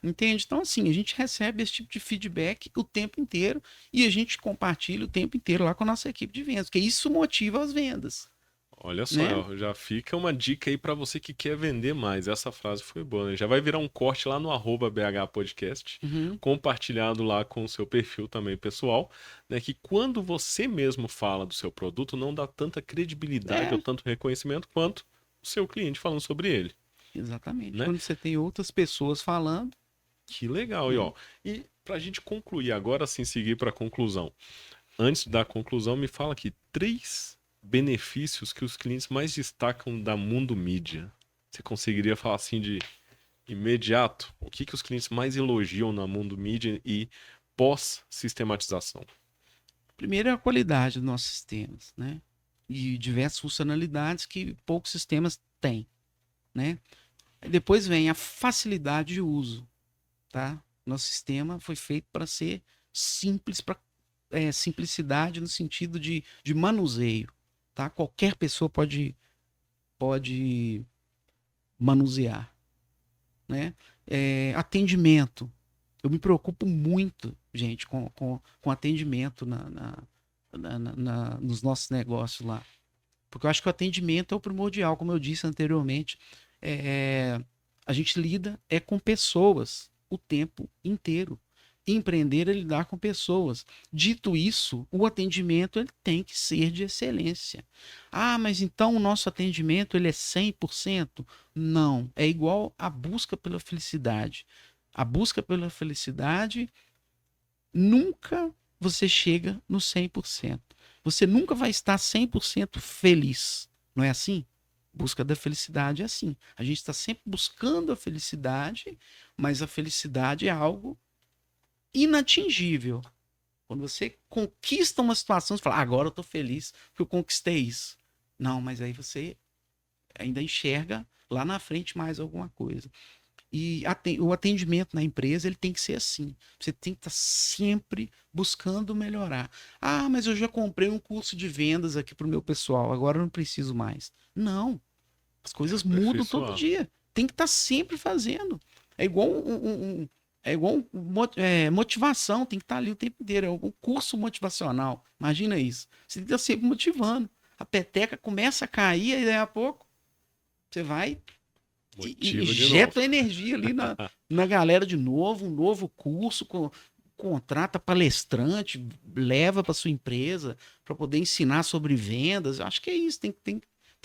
B: Entende? Então, assim, a gente recebe esse tipo de feedback o tempo inteiro e a gente compartilha o tempo inteiro lá com a nossa equipe de vendas, porque isso motiva as vendas.
A: Olha só,
B: Né?
A: já fica uma dica aí pra você que quer vender mais. Essa frase foi boa, né? Já vai virar um corte lá no @BH Podcast,
B: Uhum.
A: compartilhado lá com o seu perfil também pessoal, né? Que quando você mesmo fala do seu produto, não dá tanta credibilidade ou
B: É,
A: tanto reconhecimento quanto o seu cliente falando sobre ele,
B: exatamente.
A: né?
B: Quando você tem outras pessoas falando,
A: Que legal, e
B: né?
A: ó. E pra gente concluir, agora sim seguir pra conclusão. Antes da conclusão, me fala aqui 3 benefícios que os clientes mais destacam da Mundo Mídia. Você conseguiria falar assim de imediato? O que que os clientes mais elogiam na Mundo Mídia e pós-sistematização?
B: Primeiro é a qualidade dos nossos sistemas, né? E diversas funcionalidades que poucos sistemas têm, né? Depois vem a facilidade de uso, tá? Nosso sistema foi feito para ser simples, para simplicidade no sentido de manuseio, tá? Qualquer pessoa pode manusear, né? Atendimento. Eu me preocupo muito, gente, com atendimento nos nossos negócios lá. Porque eu acho que o atendimento é o primordial, como eu disse anteriormente. A gente lida com pessoas o tempo inteiro. Empreender é lidar com pessoas. Dito isso, o atendimento ele tem que ser de excelência. Ah, mas então o nosso atendimento ele é 100%? Não, é igual a busca pela felicidade. A busca pela felicidade nunca você chega no 100%. Você nunca vai estar 100% feliz. Não é assim? Busca da felicidade é assim. A gente está sempre buscando a felicidade, mas a felicidade é algo inatingível. Quando você conquista uma situação, você fala, agora eu estou feliz porque eu conquistei isso. Não, mas aí você ainda enxerga lá na frente mais alguma coisa. E o atendimento na empresa ele tem que ser assim. Você tem que estar sempre buscando melhorar. Ah, mas eu já comprei um curso de vendas aqui para o meu pessoal, agora eu não preciso mais. Não. As coisas mudam todo
A: Aperfeiçoar.
B: dia. Tem que estar sempre fazendo. É igual motivação, tem que estar ali o tempo inteiro. É um curso motivacional. Imagina isso. Você tem que estar sempre motivando. A peteca começa a cair, e daí a pouco você vai e
A: Motiva de
B: injeta
A: novo.
B: energia ali na galera de novo, um novo curso, contrata palestrante, leva para sua empresa para poder ensinar sobre vendas. Eu acho que é isso, tem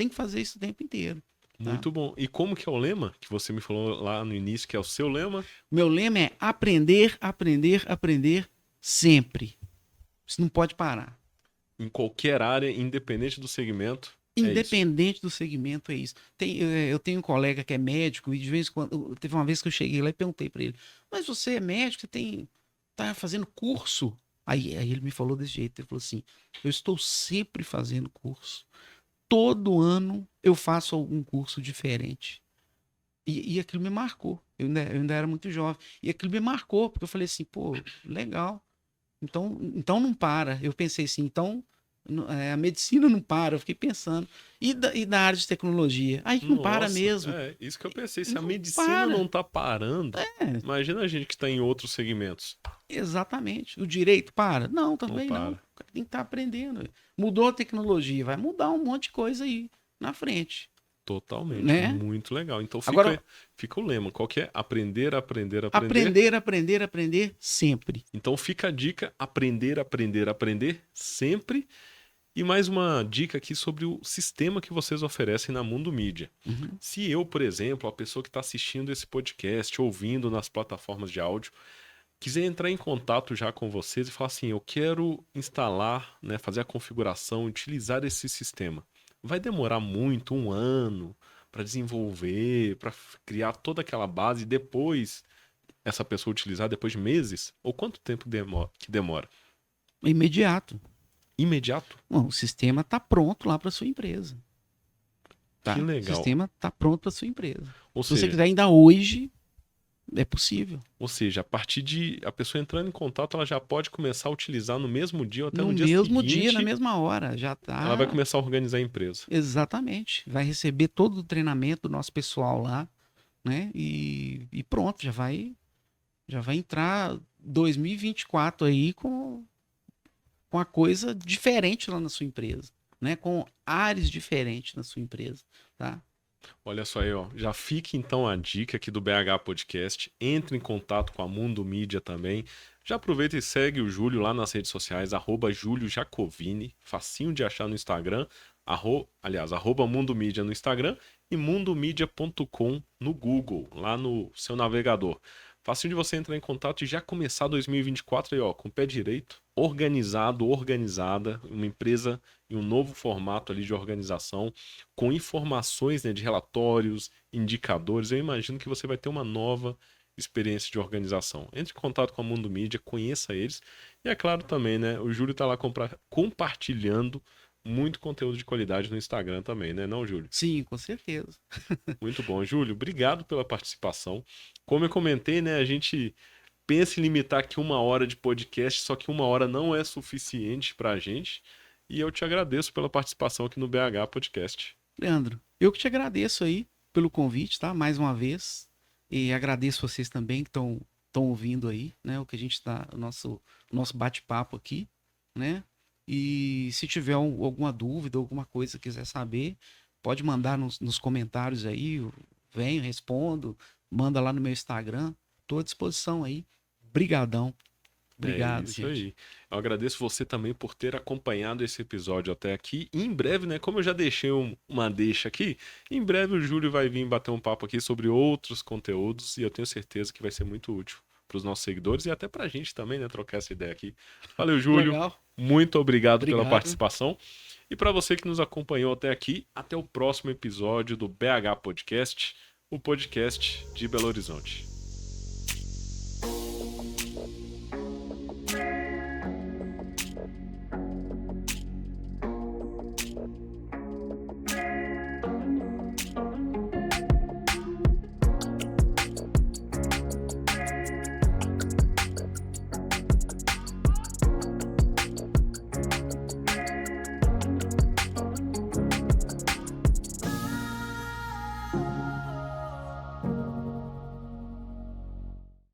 B: que fazer isso o tempo inteiro. Tá?
A: Muito bom. E como que é o lema que você me falou lá no início, que é o seu lema?
B: Meu lema é aprender, aprender, aprender sempre. Você não pode parar.
A: Em qualquer área, independente do segmento, é isso.
B: Independente do segmento, é isso. Eu tenho um colega que é médico e de vez em quando, teve uma vez que eu cheguei lá e perguntei para ele, mas você é médico, você tá fazendo curso? Aí ele me falou desse jeito, ele falou assim, eu estou sempre fazendo curso. Todo ano eu faço algum curso diferente. E aquilo me marcou. Eu ainda era muito jovem. E aquilo me marcou, porque eu falei assim, pô, legal. Então não para. Eu pensei assim, então a medicina não para. Eu fiquei pensando. E da área de tecnologia? Aí não para
A: Nossa,
B: mesmo.
A: é isso que eu pensei. Se a
B: Não
A: medicina
B: para.
A: não tá parando,
B: É,
A: imagina a gente que está em outros segmentos.
B: exatamente. O direito para? Não,
A: Não
B: também não. O
A: para.
B: cara tem que estar aprendendo. Mudou a tecnologia, vai mudar um monte de coisa aí na frente,
A: Totalmente.
B: né?
A: Muito legal. Então
B: Agora,
A: fica o lema. Qual que é? Aprender, aprender, aprender.
B: aprender, aprender, aprender sempre.
A: Então fica a dica: aprender, aprender, aprender sempre. E mais uma dica aqui sobre o sistema que vocês oferecem na Mundo Mídia.
B: Uhum.
A: Se eu, por exemplo, a pessoa que está assistindo esse podcast, ouvindo nas plataformas de áudio, quiser entrar em contato já com vocês e falar assim, eu quero instalar, né, fazer a configuração, utilizar esse sistema. Vai demorar muito, um ano, para desenvolver, para criar toda aquela base e depois essa pessoa utilizar depois de meses? Ou quanto tempo demora?
B: Imediato.
A: Imediato?
B: Bom, o sistema está pronto lá para sua empresa.
A: Que
B: Tá? O
A: legal.
B: sistema está pronto para sua empresa.
A: Ou
B: Se você
A: seja,
B: quiser ainda hoje, é possível.
A: a partir de a pessoa entrando em contato, ela já pode começar a utilizar no mesmo dia ou até
B: No
A: no dia
B: mesmo dia, na
A: seguinte,
B: mesma hora, já
A: ela vai
B: tá.
A: começar a organizar a empresa.
B: Exatamente. Vai receber todo o treinamento do nosso pessoal lá, né? E pronto, já vai entrar 2024 aí com a coisa diferente lá na sua empresa, né? Com áreas diferentes na sua empresa, tá?
A: Olha só aí, ó. Já fica então a dica aqui do BH Podcast. Entre em contato com a Mundo Mídia também. Já aproveita e segue o Júlio lá nas redes sociais, @Júlio Jacovini, facinho de achar no Instagram, @, Mundo Mídia no Instagram e mundomídia.com no Google, lá no seu navegador. Facinho de você entrar em contato e já começar 2024 aí, ó, com o pé direito, organizado, organizada, uma empresa em um novo formato ali de organização, com informações, né, de relatórios, indicadores. Eu imagino que você vai ter uma nova experiência de organização. Entre em contato com a Mundo Mídia, conheça eles. E é claro também, né, o Júlio está lá compartilhando muito conteúdo de qualidade no Instagram também, né, não, Júlio?
B: Sim, com certeza.
A: Muito bom. Júlio, obrigado pela participação. Como eu comentei, né, a gente pensa em limitar aqui 1 hora de podcast, só que 1 hora não é suficiente para a gente. E eu te agradeço pela participação aqui no BH Podcast.
B: Leandro, eu que te agradeço aí pelo convite, tá? Mais uma vez. E agradeço vocês também que estão ouvindo aí, né? O que a gente tá, o nosso bate-papo aqui, né? E se tiver alguma dúvida, alguma coisa que quiser saber, pode mandar nos comentários aí, eu venho, respondo, manda lá no meu Instagram, estou à disposição aí. Brigadão.
A: É
B: Obrigado,
A: isso
B: gente.
A: aí. Eu agradeço você também por ter acompanhado esse episódio até aqui. E em breve, né, como eu já deixei uma deixa aqui, em breve o Júlio vai vir bater um papo aqui sobre outros conteúdos e eu tenho certeza que vai ser muito útil para os nossos seguidores e até para a gente também, né, trocar essa ideia aqui. Valeu, Júlio.
B: Legal.
A: Muito obrigado pela
B: Obrigado.
A: participação. E para você que nos acompanhou até aqui, até o próximo episódio do BH Podcast, o podcast de Belo Horizonte.